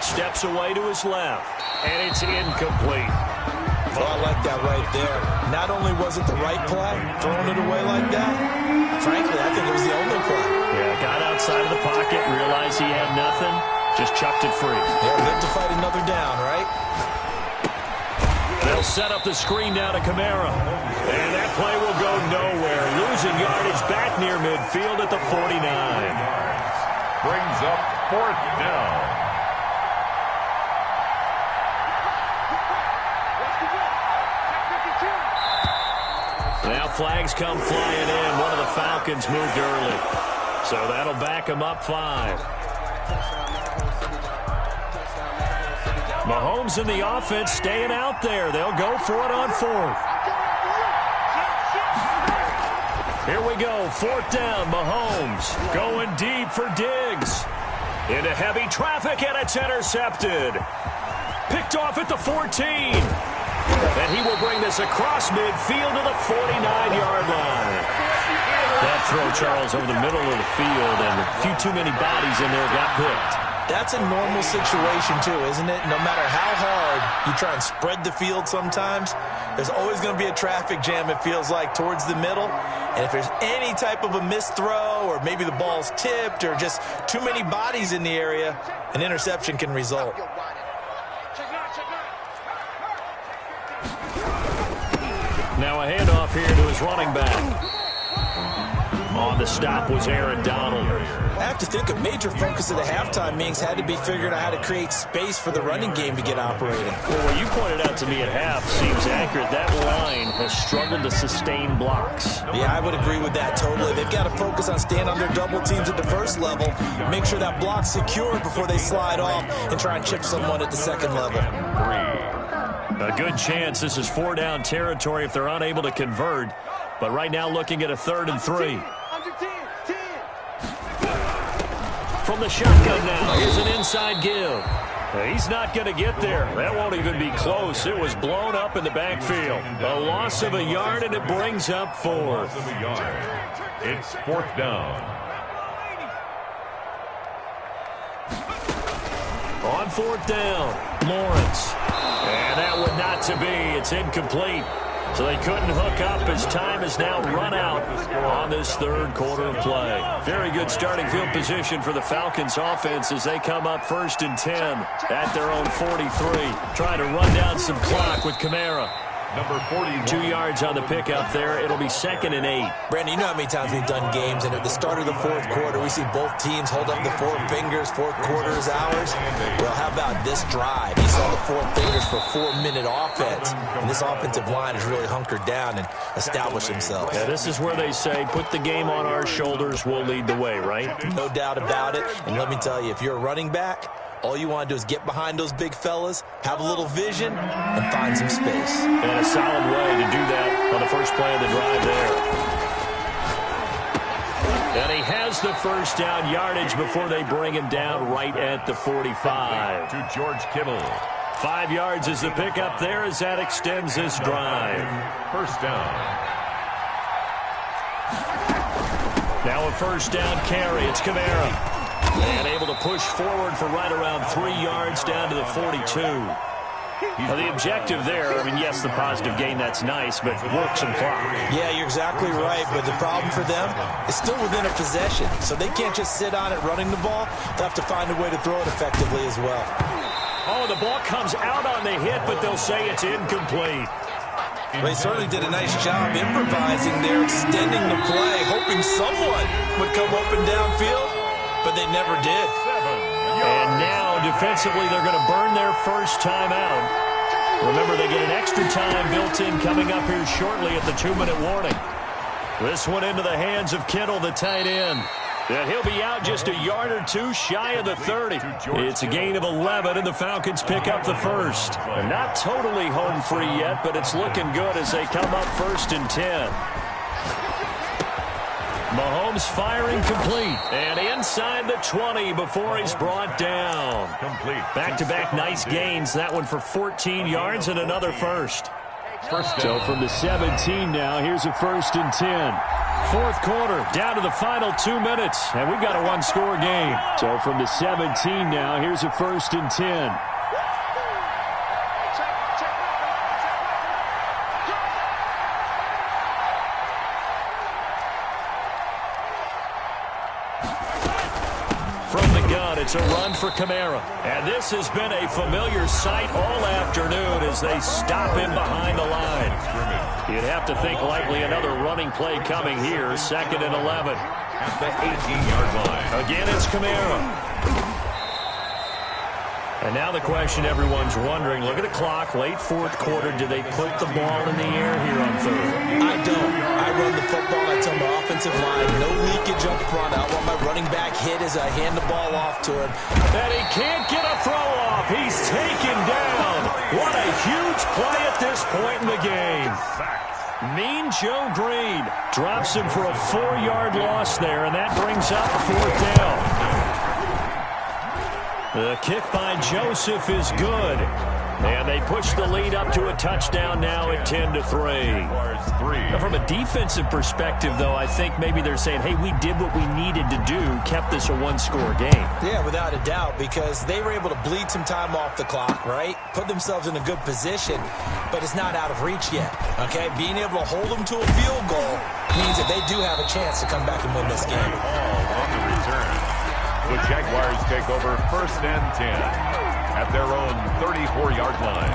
Steps away to his left, and it's incomplete. Oh, I like that right there. Not only was it the right play, throwing it away like that, frankly, I think it was the only play. Yeah, got outside of the pocket, realized he had nothing, just chucked it free. Yeah, live to fight another down, right? They'll set up the screen now to Kamara. And that play will go nowhere. Losing yardage back near midfield at the 49. Brings up 4th down. Now flags come flying in. One of the Falcons moved early. So that'll back them up 5. Mahomes and the offense staying out there. They'll go for it on 4th. Here we go. 4th down. Mahomes going deep for Diggs. Into heavy traffic, and it's intercepted. Picked off at the 14. And he will bring this across midfield to the 49-yard line. That throw, Charles, over the middle of the field, and a few too many bodies in there got picked. That's a normal situation, too, isn't it? No matter how hard you try and spread the field sometimes, there's always going to be a traffic jam, it feels like, towards the middle. And if there's any type of a missed throw, or maybe the ball's tipped, or just too many bodies in the area, an interception can result. Now a handoff here to his running back. On the stop was Aaron Donald. I have to think a major focus of the halftime meetings had to be figuring out how to create space for the running game to get operating. Well, what you pointed out to me at half seems accurate. That line has struggled to sustain blocks. Yeah, I would agree with that totally. They've got to focus on staying on their double teams at the first level, make sure that block's secured before they slide off, and try and chip someone at the second level. A good chance this is 4-down territory if they're unable to convert. But right now looking at a 3rd and 3. From the shotgun now, here's an inside give. He's not going to get there. That won't even be close. It was blown up in the backfield. A loss of a yard, and it brings up 4th. It's 4th down. On 4th down, Lawrence. And that would not to be. It's incomplete. So they couldn't hook up as time has now run out on this 3rd quarter of play. Very good starting field position for the Falcons offense as they come up 1st and 10 at their own 43. Trying to run down some clock with Kamara. Number 41. 2 yards on the pickup there. It'll be 2nd and 8. Brandon, you know how many times we've done games, and at the start of the 4th quarter, we see both teams hold up the 4 fingers, 4th quarter is ours. Well, how about this drive? You saw the 4 fingers for 4-minute offense, and this offensive line has really hunkered down and established themselves. Yeah, this is where they say, put the game on our shoulders, we'll lead the way, right? No doubt about it, and let me tell you, if you're a running back, all you want to do is get behind those big fellas, have a little vision, and find some space. And a solid way to do that on the first play of the drive there. And he has the 1st down yardage before they bring him down right at the 45. To George Kittle. 5 yards is the pickup there as that extends this drive. 1st down. Now a 1st down carry. It's Kamara. And able to push forward for right around 3 yards down to the 42. Now the objective there, I mean, yes, the positive gain, that's nice, but work some clock. Yeah, you're exactly right, but the problem for them is still within a possession, so they can't just sit on it running the ball. They'll have to find a way to throw it effectively as well. Oh, the ball comes out on the hit, but they'll say it's incomplete. They certainly did a nice job improvising there, extending the play, hoping someone would come open downfield, but they never did. And now to defensively, they're going to burn their first time out. Remember, they get an extra time built in coming up here shortly at the 2-minute warning. This one into the hands of Kittle, the tight end. And he'll be out just a yard or two shy of the 30. It's a gain of 11, and the Falcons pick up the first. They're not totally home free yet, but it's looking good as they come up 1st and 10. Mahomes firing complete. And inside the 20 before he's brought down. Complete. Back-to-back nice gains. That one for 14 yards and another first. So from the 17 now, here's a 1st and 10. Fourth quarter, down to the final 2 minutes, and we've got a one-score game. So from the 17 now, here's a 1st and 10. From the gun, it's a run for Kamara. And this has been a familiar sight all afternoon as they stop him behind the line. You'd have to think likely another running play coming here, 2nd and 11. At the 18-yard line. Again, it's Kamara. And now the question everyone's wondering, look at the clock, late fourth quarter, do they put the ball in the air here on 3rd? I don't. I run the football. I tell my offensive line, no leakage up front. I want my running back hit as I hand the ball off to him. And he can't get a throw off. He's taken down. What a huge play at this point in the game. Mean Joe Green drops him for a 4-yard loss there, and that brings up 4th down. The kick by Joseph is good. And they push the lead up to a touchdown now at 10-3. Now, from a defensive perspective, though, I think maybe they're saying, hey, we did what we needed to do, kept this a one-score game. Yeah, without a doubt, because they were able to bleed some time off the clock, right? Put themselves in a good position, but it's not out of reach yet, okay? Being able to hold them to a field goal means that they do have a chance to come back and win this game. On the return, the Jaguars take over 1st and 10. At their own 34-yard line.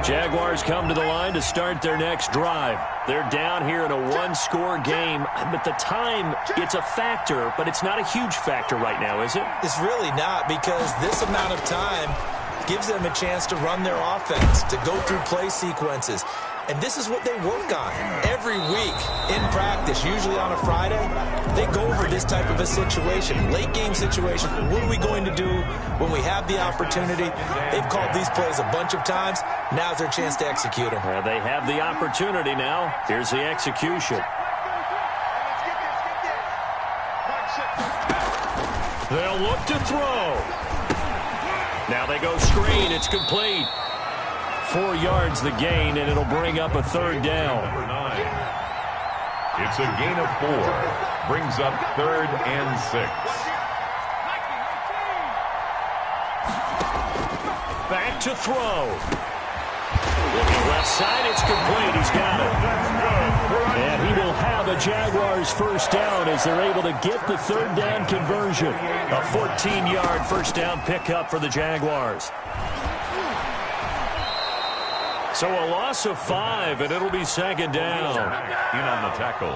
Jaguars come to the line to start their next drive. They're down here in a one-score game. But the time, it's a factor, but it's not a huge factor right now, is it? It's really not, because this amount of time gives them a chance to run their offense, to go through play sequences. And this is what they work on every week in practice, usually on a Friday. They go over this type of a situation, late game situation. What are we going to do when we have the opportunity? They've called these plays a bunch of times. Now's their chance to execute them. They have the opportunity now. Here's the execution. They'll look to throw. Now they go screen. It's complete. 4 yards the gain, and it'll bring up a 3rd down. Number 9. It's a gain of 4. Brings up 3rd and 6. Back to throw. Looking left side, it's complete. He's got it. And he will have a Jaguars first down as they're able to get the 3rd down conversion. A 14-yard first down pickup for the Jaguars. So a loss of 5, and it'll be 2nd down. In on the tackle.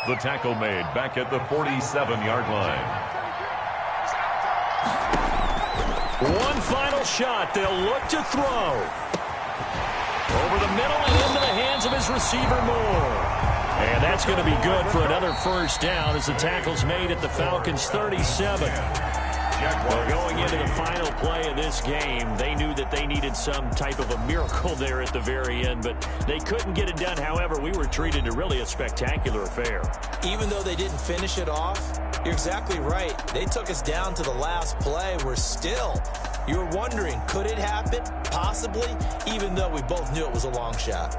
The tackle made back at the 47-yard line. One final shot. They'll look to throw. Over the middle and into the hands of his receiver Moore. And that's going to be good for another first down as the tackle's made at the Falcons' 37. Well, going into the final play of this game, they knew that they needed some type of a miracle there at the very end, but they couldn't get it done. However, we were treated to really a spectacular affair. Even though they didn't finish it off, you're exactly right. They took us down to the last play. We're still, you're wondering, could it happen? Possibly, even though we both knew it was a long shot.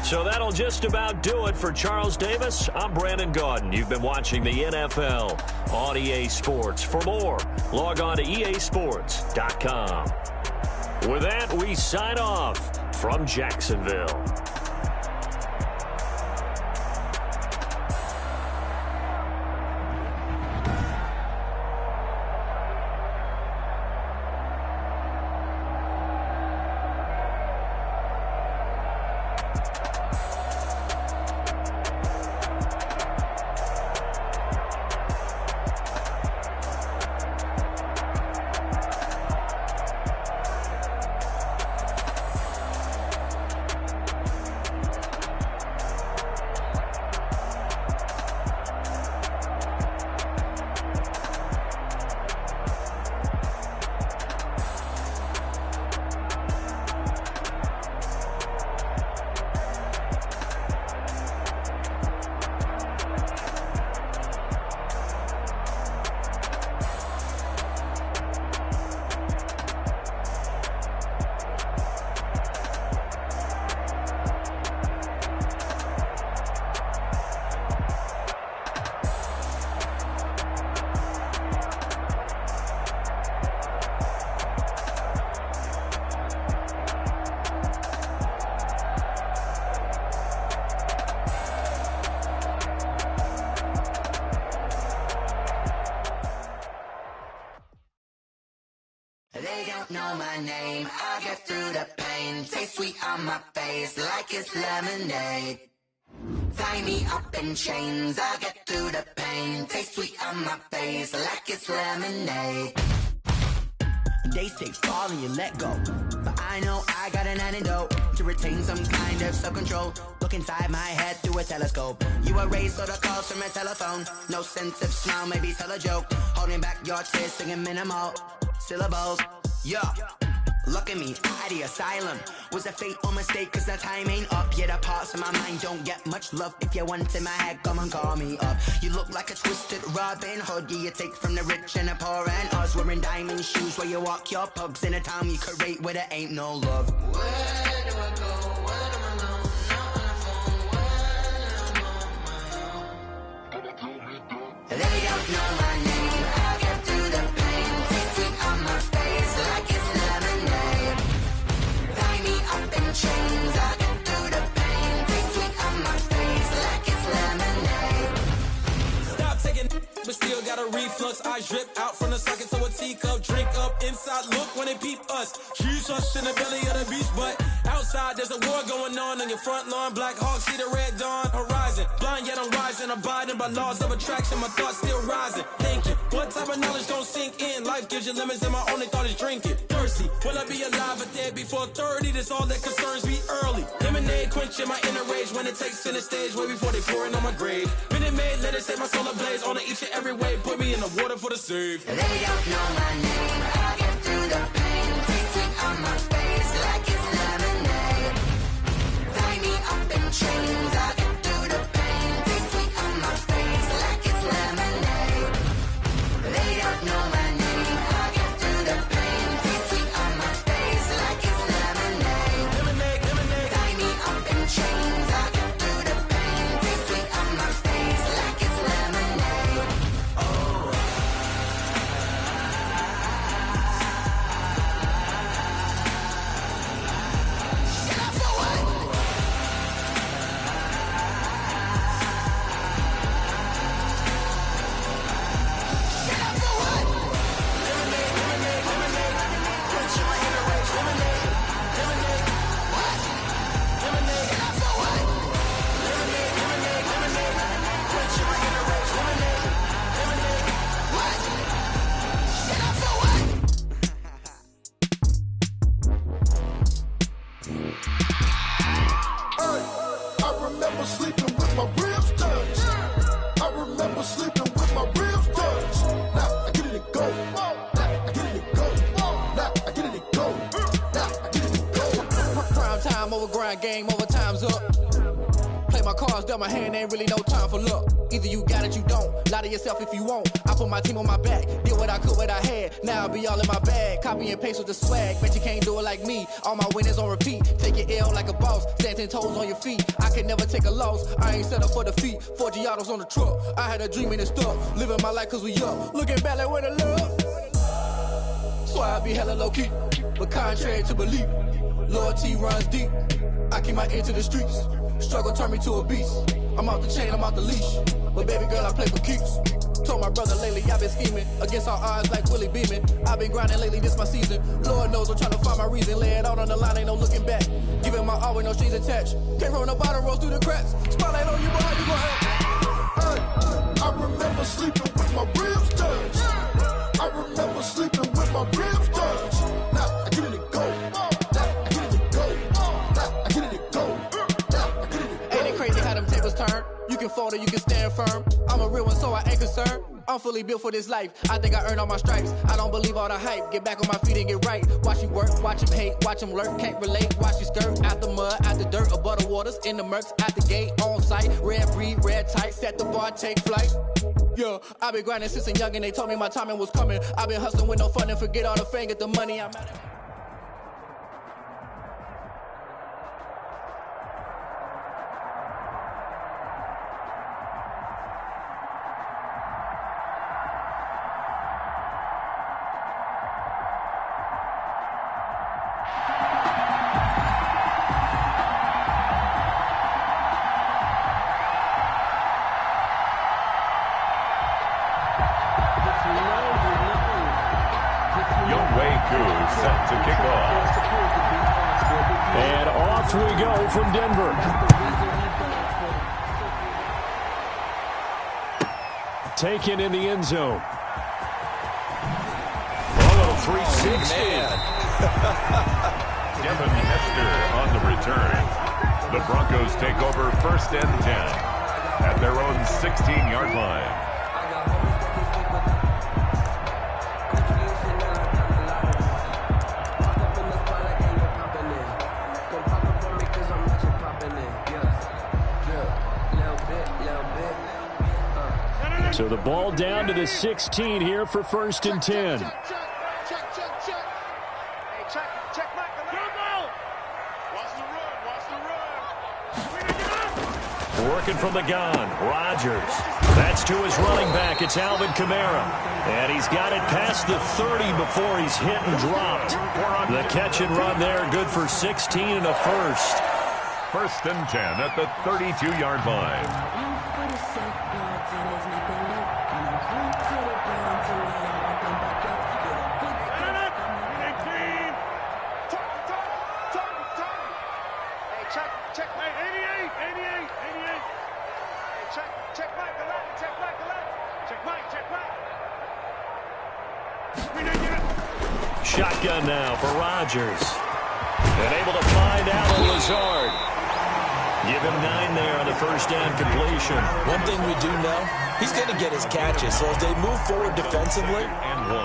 So that'll just about do it for Charles Davis. I'm Brandon Gaudin. You've been watching the NFL on EA Sports. For more, log on to easports.com. With that, we sign off from Jacksonville. They don't know my name, I get through the pain. Taste sweet on my face like it's lemonade. Tie me up in chains, I get through the pain. Taste sweet on my face like it's lemonade. They say fall and you let go, but I know I got an antidote to retain some kind of self-control. Look inside my head through a telescope. You erase all the calls from a telephone. No sense of smile, maybe tell a joke. Holding back your tears, singing minimal syllables. Yeah, look at me, at the asylum. Was a fate or mistake, cause the time ain't up. Yet the parts of my mind don't get much love. If you want in my head, come and call me up. You look like a twisted Robin Hood. Yeah, you take from the rich and the poor and us. Wearing diamond shoes where you walk your pugs in a town you could rate where there ain't no love. Where do I go? When I'm alone, not on the phone, when I'm on my own. They don't know my name, I get through the pain. Taste sweet on my face like it's lemonade. Tie me up in chains, I get through the pain. Taste sweet on my face like it's lemonade. Stop taking, but still got a reflux. I drip out from the socket to a teacup. Drink up inside, look when they peep us. Choose us in the belly of the beach, but outside there's a war going on your front lawn. Black Hawk, see the red dawn horizon. Blind yet I'm rising, abiding by laws of attraction. My thoughts still rising, thinking what type of knowledge don't sink in? Life gives you limits and my only thought is drinking. Thirsty, will I be alive or dead before 30? That's all that concerns me early. Lemonade quenching my inner rage when it takes center stage way before they pour it on my grave. Minute Maid, let it set my soul ablaze on each and every way. Put me in the water for the save. They don't know my name, I get through the pain. Taste sweet on my face like it's lemonade. Tie me up in chains, I get through the pain. Taste sweet on my face like it's lemonade. They don't know my name, I get through the pain. Taste sweet on my face like it's lemonade. Lemonade, lemonade. Tie me up in chains, I get through the pain. Taste sweet on my face like it's lemonade. Oh. Get up for what? Get up for what? Lemonade, lemonade, lemonade. Quenching my inner rage. Lemonade, lemonade. What? Lemonade, Get up for what? lemonade, lemonade, lemonade. Quenching my inner rage. Lemonade, lemonade. What? Get up for what? I remember sleeping with my ribs touched. I remember sleeping with my ribs touched. Now I get it and go. Now I get it and go. Now I get it and go. Now I get it and go. Prime time over grind game, over time's up. Play my cards dealt my hand, ain't really no time for luck. Either you got it, you don't. Lie to yourself if you won't. I put my team on my back, did what I could, what I had. Now I be all in my bag, copy and paste with the swag. Bet you can't do it like me. All my winners on repeat. Take your L like a boss, stand 10 toes on your feet. I can never take a loss. I ain't set up for defeat. 4 Giados on the truck. I had a dream and it stuck. Living my life cause we up. Looking back like where the love. So I be hella low key, but contrary to belief, loyalty runs deep. I keep my ear to the streets. Struggle turned me to a beast. I'm off the chain, I'm off the leash. But baby girl, I play for keeps. Told my brother lately, I've been scheming against all odds like Willie Beeman. I've been grinding lately, this my season. Lord knows I'm trying to find my reason. Lay it out on the line, ain't no looking back. Giving my all with no strings attached. Came from the bottom, rose through the cracks. Spotlight on you, boy, how you gon' help? I remember sleeping with my ribs touched. I remember sleeping with my ribs touched. Now I get it to go. Now I get it to go. Now I get it to go. Now I get it to go. Ain't it crazy how them tables turn? You can fold or you can stand firm. I'm a real one, so I ain't concerned. I'm fully built for this life. I think I earned all my stripes. I don't believe all the hype. Get back on my feet and get right. Watch you work, watch him hate, watch him lurk. Can't relate, watch you skirt. Out the mud, out the dirt, above the waters, in the murks, out the gate, on site. Red breed, red tight, set the bar, take flight. Yeah, I been grinding since a young and they told me my timing was coming. I been hustling with no fun and forget all the fame, get the money. I'm out of set to kick off. And off we go from Denver. Taken in the end zone. Oh, 360. Devin Hester on the return. The Broncos take over 1st and 10 at their own 16-yard line. So the ball down to the 16 here for 1st and 10. Working from the gun, Rodgers. That's to his running back. It's Alvin Kamara. And he's got it past the 30 before he's hit and dropped. The catch and run there, good for 16 and a first. 1st and 10 at the 32-yard line. Shotgun now for Rodgers. And able to find Allen Lazard. Give him 9 there on the 1st down completion. One thing we do know, he's going to get his catches. So as they move forward defensively,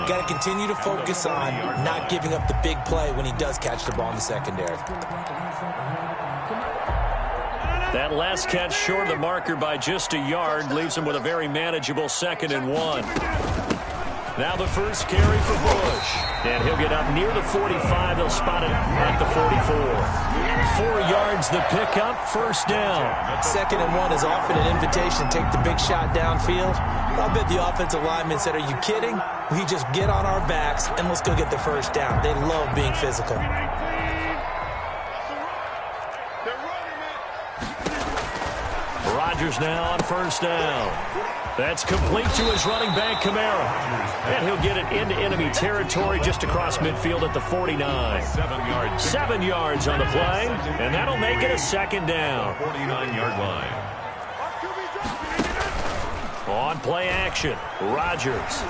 got to continue to focus on not giving up the big play when he does catch the ball in the secondary. That last catch short of the marker by just a yard leaves him with a very manageable 2nd and 1. Now the first carry for Bush. And he'll get up near the 45. They'll spot it at the 44. 4 yards the pickup, 1st down. 2nd and 1 is often an invitation to take the big shot downfield. I'll bet the offensive lineman said, are you kidding? We just get on our backs and let's go get the 1st down. They love being physical. Rodgers now on 1st down. That's complete to his running back, Kamara. And he'll get it into enemy territory just across midfield at the 49. 7 yards on the play, and that'll make it a 2nd down. 49-yard line. On play action, Rodgers.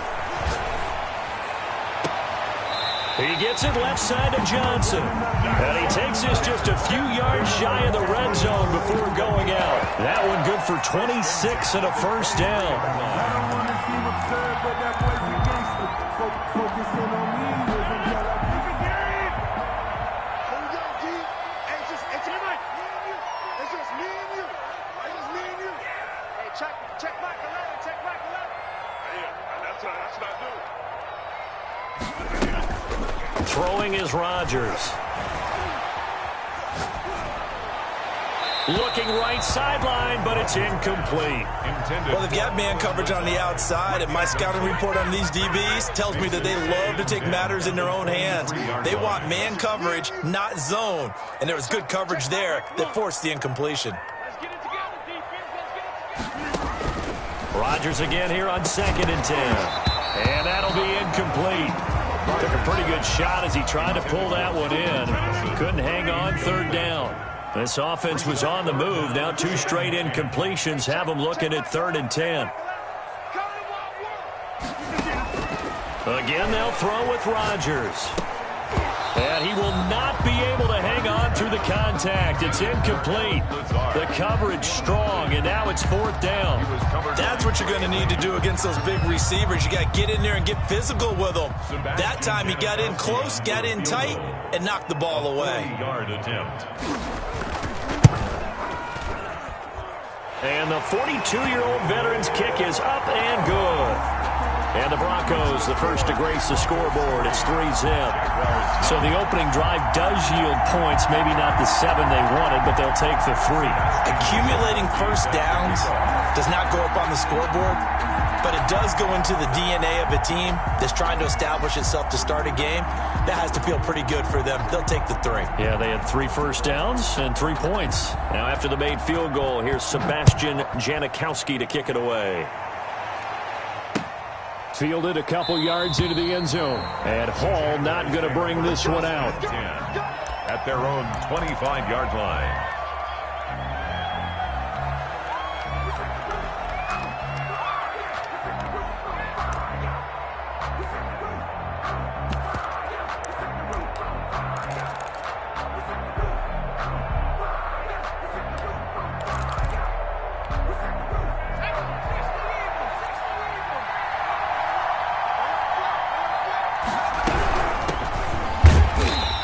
He gets it left side to Johnson. And he takes this just a few yards shy of the red zone before going out. That one good for 26 and a 1st down. Throwing is Rodgers. Looking right sideline, but it's incomplete. Well, they've got man coverage on the outside, and my scouting report on these DBs tells me that they love to take matters in their own hands. They want man coverage, not zone. And there was good coverage there that forced the incompletion. Rodgers again here on 2nd and 10. And that'll be incomplete. Took a pretty good shot as he tried to pull that one in. Couldn't hang on 3rd down. This offense was on the move. Now 2 straight incompletions have them looking at 3rd and 10. Again, they'll throw with Rodgers. And he will not be able to hang on through the contact. It's incomplete. The coverage strong, and now it's 4th down. That's what you're going to need to do against those big receivers. You got to get in there and get physical with them. That time he got in close, got in tight, and knocked the ball away. And the 42-year-old veteran's kick is up and good. And the Broncos, the first to grace the scoreboard. It's 3-zip. So the opening drive does yield points. Maybe not the 7 they wanted, but they'll take the 3. Accumulating first downs does not go up on the scoreboard, but it does go into the DNA of a team that's trying to establish itself to start a game. That has to feel pretty good for them. They'll take the 3. Yeah, they had 3 first downs and 3 points. Now after the made field goal, here's Sebastian Janikowski to kick it away. Fielded a couple yards into the end zone. And Hall not going to bring this one out. At their own 25-yard line.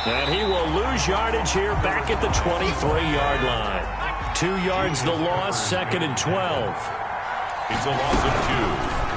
And he will lose yardage here back at the 23-yard line. 2 yards the loss, 2nd and 12. It's a loss of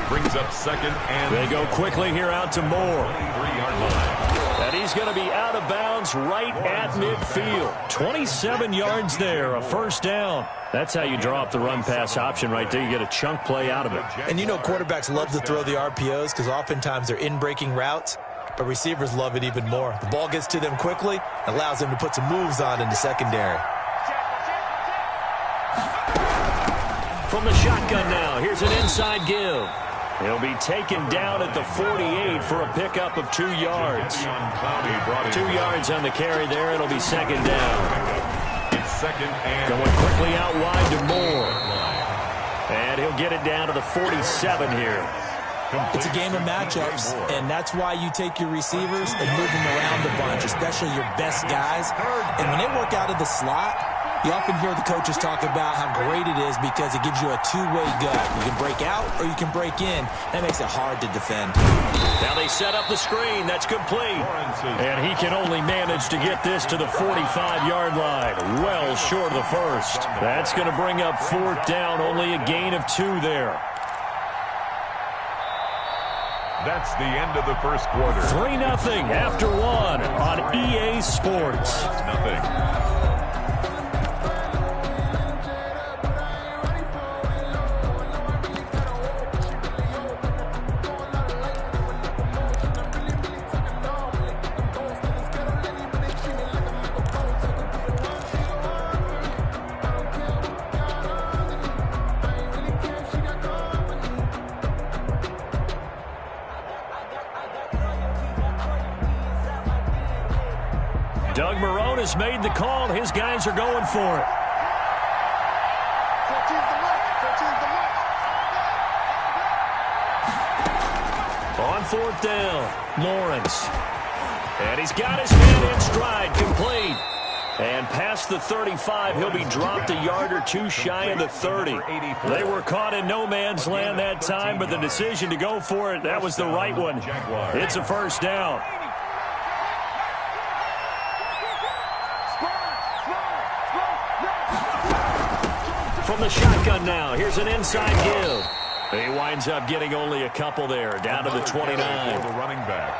2. Brings up 2nd and... They go quickly here out to Moore. 23-yard line. And he's going to be out of bounds right at midfield. 27 yards there, a first down. That's how you draw up the run-pass option right there. You get a chunk play out of it. And you know quarterbacks love to throw the RPOs because oftentimes they're in-breaking routes. But receivers love it even more. The ball gets to them quickly, allows them to put some moves on in the secondary. From the shotgun now, here's an inside give. He'll be taken down at the 48 for a pickup of 2 yards. 2 yards on the carry there. It'll be 2nd down. It's 2nd and... Going quickly out wide to Moore. And he'll get it down to the 47 here. It's a game of matchups, and that's why you take your receivers and move them around a bunch, especially your best guys. And when they work out of the slot, you often hear the coaches talk about how great it is because it gives you a two-way gut. You can break out or you can break in. That makes it hard to defend. Now they set up the screen. That's complete. And he can only manage to get this to the 45-yard line. Well short of the first. That's going to bring up 4th down. Only a gain of 2 there. That's the end of the first quarter. 3-0 after 1 on EA Sports. Nothing. Doug Marrone has made the call. His guys are going for it. On 4th down, Lawrence. And he's got his man in stride, complete. And past the 35, he'll be dropped a yard or 2 shy of the 30. They were caught in no man's land that time, but the decision to go for it, that was the right one. It's a first down. From the shotgun now, here's an inside give. He winds up getting only a couple there, down to the 29. The running back.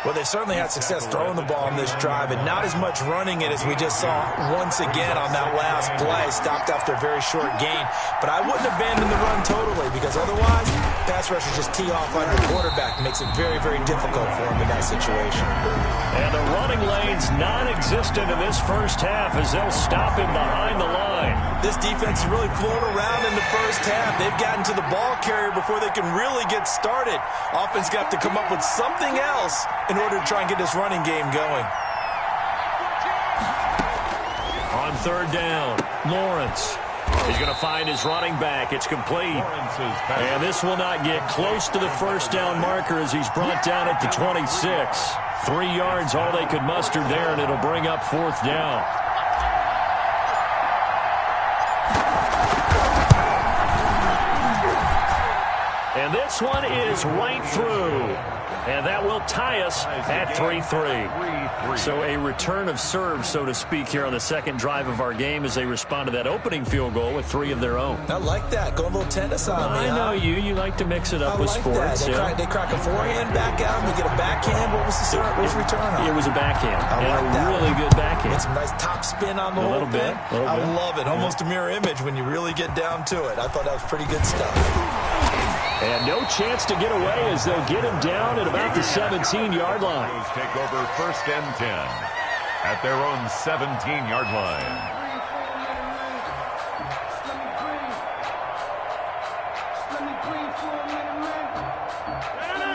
Well, they certainly had success throwing the ball on this drive, and not as much running it as we just saw once again on that last play. Stopped after a very short gain. But I wouldn't abandon the run totally, because otherwise, pass rushers just tee off on your quarterback. It makes it very, very difficult for him in that situation. And the running lane's non-existent in this first half as they'll stop him behind the line. This defense is really flown around in the first half. They've gotten to the ball carrier before they can really get started. Offense got to come up with something else in order to try and get this running game going. On third down, Lawrence. He's going to find his running back. It's complete. And this will not get close to the first down marker as he's brought down at the 26. 3 yards, all they could muster there, and it'll bring up fourth down. And this one is right through. And that will tie us at 3-3. So a return of serve, so to speak, here on the second drive of our game as they respond to that opening field goal with 3 of their own. I like that. Go a little tennis on me. I know you. You like to mix it up with sports. They crack a forehand back out and they get a backhand. What was the return on? It was a backhand. A really good backhand. With some nice top spin on the whole thing. I love it. Almost a mirror image when you really get down to it. I thought that was pretty good stuff. And no chance to get away as they'll get him down at about the 17-yard line. Take over first and 10 at their own 17-yard line.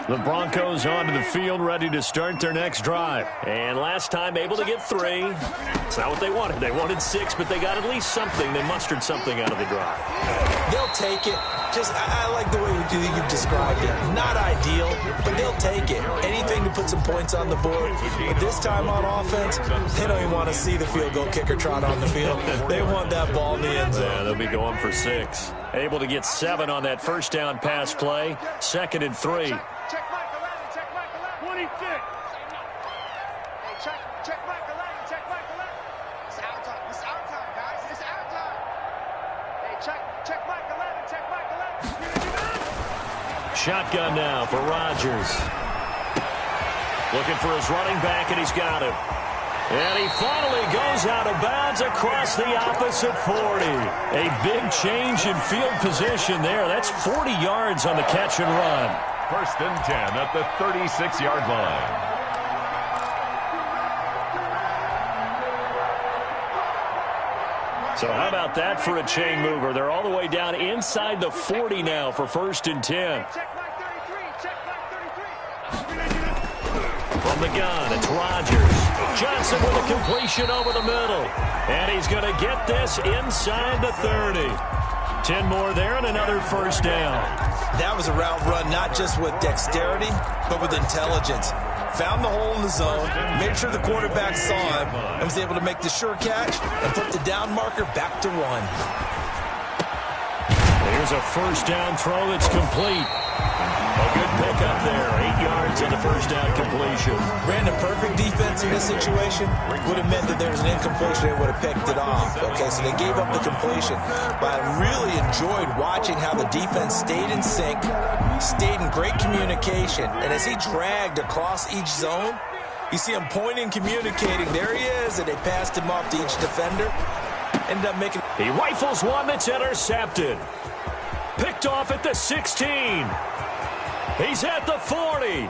The Broncos onto the field, ready to start their next drive. And last time able to get 3. It's not what they wanted. They wanted 6, but they got at least something. They mustered something out of the drive. They'll take it. I like the way you've described it. Not ideal, but they'll take it. Anything to put some points on the board. But this time on offense, they don't even want to see the field goal kicker trot on the field. They want that ball in the end zone. Yeah, they'll be going for 6. Able to get 7 on that first down pass play. 2nd and 3. Check Michael Allen, check Michael Allen. What do you think? Hey, check Michael Allen, check Michael Allen. It's our time, guys. It's our time. Hey, check Michael Allen, check Michael Allen. Shotgun now for Rodgers. Looking for his running back, and he's got him. And he finally goes out of bounds across the opposite 40. A big change in field position there. That's 40 yards on the catch and run. First and 10 at the 36-yard line. So how about that for a chain mover? They're all the way down inside the 40 now for first and 10. From the gun, it's Rodgers. Johnson with a completion over the middle. And he's going to get this inside the 30. 10 more there and another first down. That was a route run not just with dexterity, but with intelligence. Found the hole in the zone, made sure the quarterback saw him, and was able to make the sure catch and put the down marker back to 1. Here's a first down throw that's complete. A good pickup there. 8 yards on the first down completion. Ran a perfect defense in this situation. Would have meant that there was an incompletion. They would have picked it off. Okay, so they gave up the completion. But I really enjoyed watching how the defense stayed in sync, stayed in great communication. And as he dragged across each zone, you see him pointing, communicating. There he is, and they passed him off to each defender. Ended up making... He rifles one that's intercepted. Picked off at the 16. He's at the 40,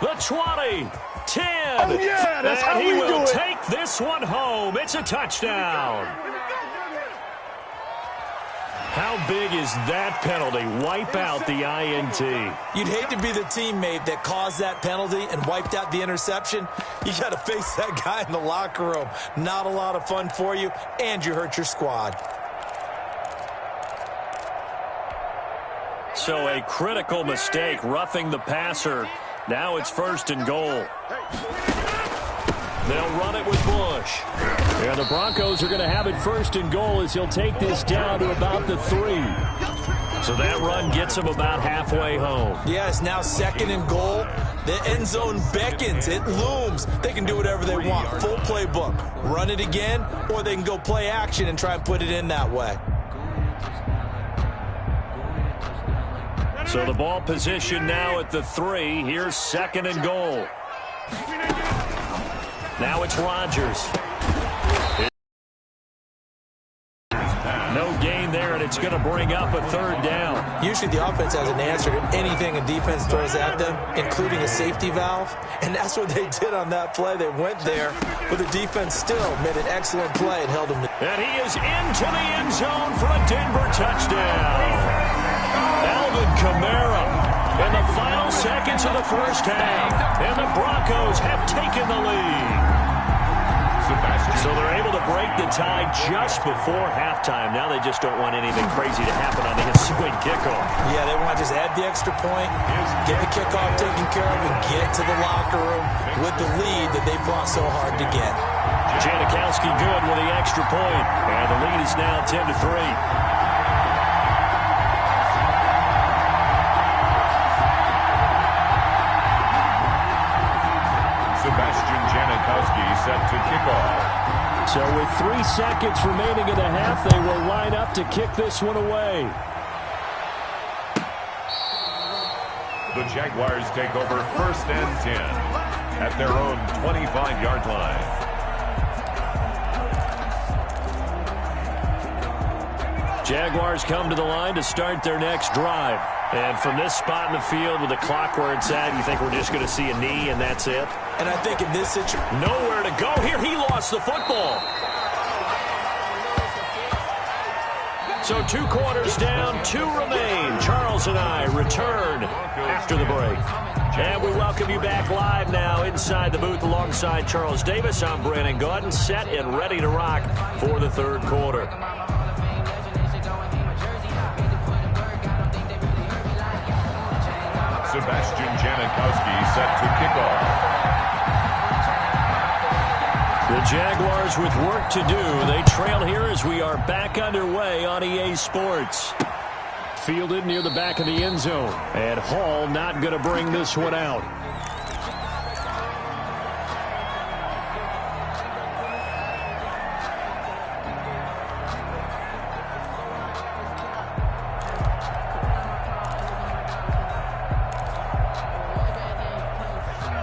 the 20, 10. Oh, yeah, that's how we do it. And he will take this one home. It's a touchdown. How big is that penalty? Wipe out the INT. You'd hate to be the teammate that caused that penalty and wiped out the interception. You got to face that guy in the locker room. Not a lot of fun for you, and you hurt your squad. So a critical mistake, roughing the passer. Now it's first and goal. They'll run it with Bush. And the Broncos are going to have it first and goal as he'll take this down to about the 3. So that run gets him about halfway home. Yeah, it's now 2nd and goal. The end zone beckons. It looms. They can do whatever they want. Full playbook. Run it again, or they can go play action and try and put it in that way. So the ball position now at the 3. Here's 2nd and goal. Now it's Rodgers. No gain there, and it's going to bring up a third down. Usually the offense has an answer to anything a defense throws at them, including a safety valve, and that's what they did on that play. They went there, but the defense still made an excellent play and held them. And he is into the end zone for a Denver touchdown. Alvin Kamara in the final seconds of the first half, and the Broncos have taken the lead. So they're able to break the tie just before halftime. Now they just don't want anything crazy to happen on the ensuing kickoff. Yeah, they want to just add the extra point, get the kickoff taken care of, and get to the locker room with the lead that they fought so hard to get. Janikowski good with the extra point, and the lead is now 10-3. Set to kick off. So with 3 seconds remaining in the half, they will line up to kick this one away. The Jaguars take over 1st and 10 at their own 25-yard line. Jaguars come to the line to start their next drive. And from this spot in the field with the clock where it's at, you think we're just going to see a knee and that's it? And I think in this situation, nowhere to go here. He lost the football. So 2 quarters down, 2 remain. Charles and I return after the break. And we welcome you back live now inside the booth alongside Charles Davis. I'm Brandon Gaudin, set and ready to rock for the 3rd quarter. Sebastian Janikowski set to kick off. The Jaguars with work to do. They trail here as we are back underway on EA Sports. Fielded near the back of the end zone. And Hall not going to bring this one out.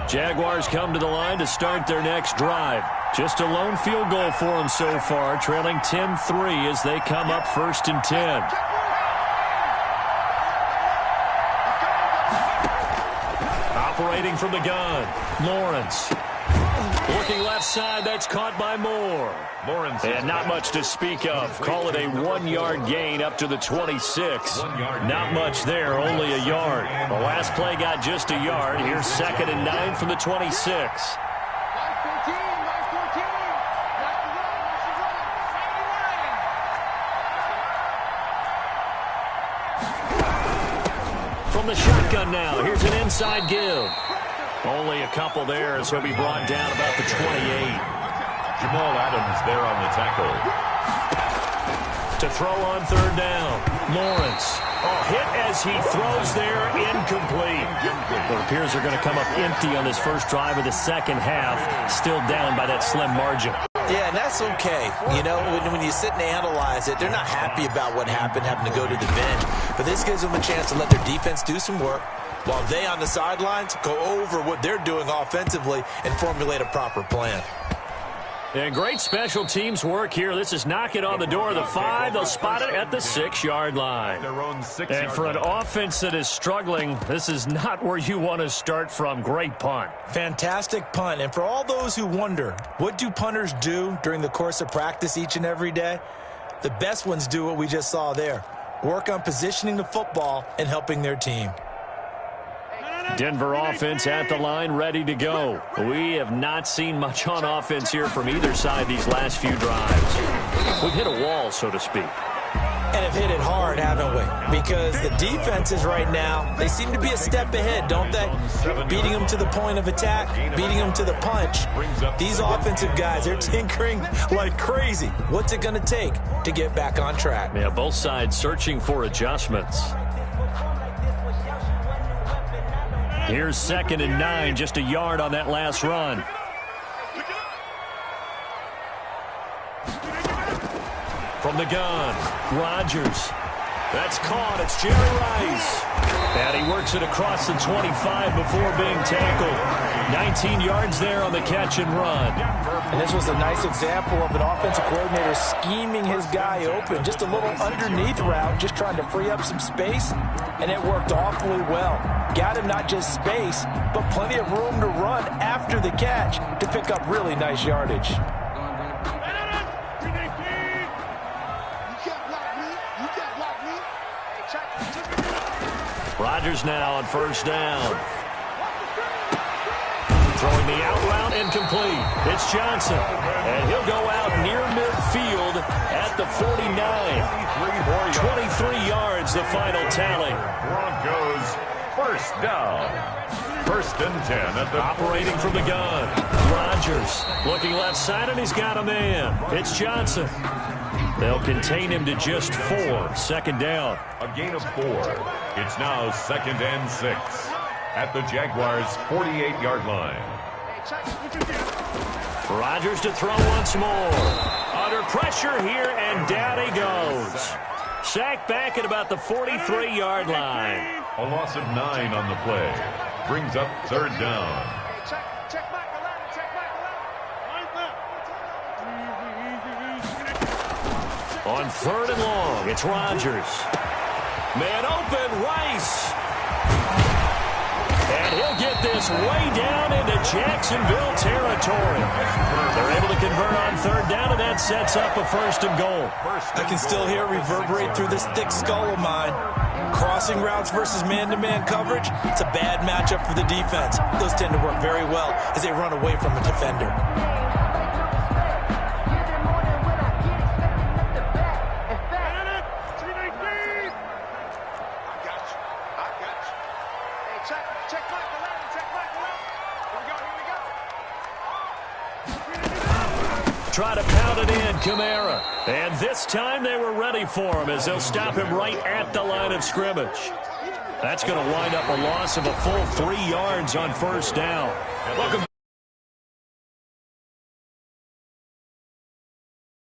Jaguars come to the line to start their next drive. Just a lone field goal for them so far, trailing 10-3 as they come up 1st and 10. Operating from the gun, Lawrence. Looking left side, that's caught by Moore. Lawrence. And not much to speak of. Call it a 1-yard gain up to the 26. Not much there, only a yard. The last play got just a yard. Here's 2nd and 9 from the 26. From the shotgun now, here's an inside give. Only a couple there, as he'll be brought down about the 28. Jamal Adams there on the tackle. To throw on 3rd down, Lawrence. Hit as he throws there, incomplete. It appears they're going to come up empty on this first drive of the second half, still down by that slim margin. Yeah, and that's okay. You know, when you sit and analyze it, they're not happy about what happened, having to go to the bench. But this gives them a chance to let their defense do some work, while they on the sidelines go over what they're doing offensively and formulate a proper plan. And great special teams work here. This is knocking on the door of the 5. They'll spot it at the 6-yard line. And for an offense that is struggling, this is not where you want to start from. Great punt. Fantastic punt. And for all those who wonder, what do punters do during the course of practice each and every day? The best ones do what we just saw there. Work on positioning the football and helping their team. Denver offense at the line, ready to go. We have not seen much on offense here from either side these last few drives. We've hit a wall, so to speak. And have hit it hard, haven't we? Because the defenses right now, they seem to be a step ahead, don't they? Beating them to the point of attack, beating them to the punch. These offensive guys, they're tinkering like crazy. What's it going to take to get back on track? Yeah, both sides searching for adjustments. Here's 2nd and 9, just a yard on that last run. From the gun, Rodgers. That's caught. It's Jerry Rice. And he works it across the 25 before being tackled. 19 yards there on the catch and run. And this was a nice example of an offensive coordinator scheming his guy open. Just a little underneath route, just trying to free up some space, and it worked awfully well. Got him not just space, but plenty of room to run after the catch to pick up really nice yardage. Rodgers now on first down. Throwing the out route incomplete. It's Johnson. And he'll go out near midfield at the 49. 23 yards, the final tally. Broncos first down. First and 10 at the operating from the gun. Rodgers looking left side, and he's got a man. It's Johnson. They'll contain him to just 4. Second down. A gain of 4. It's now 2nd and 6 at the Jaguars' 48-yard line. Rodgers to throw once more. Under pressure here, and down he goes. Sacked back at about the 43-yard line. A loss of 9 on the play. Brings up third down. On third and long, it's Rodgers. Man open, Rice. And he'll get this way down into Jacksonville territory. They're able to convert on third down, and that sets up a first and goal. I can still hear it reverberate through this thick skull of mine. Crossing routes versus man-to-man coverage, it's a bad matchup for the defense. Those tend to work very well as they run away from a defender. Try to pound it in, Kamara. And this time they were ready for him as they'll stop him right at the line of scrimmage. That's going to wind up a loss of a full 3 yards on first down. Welcome.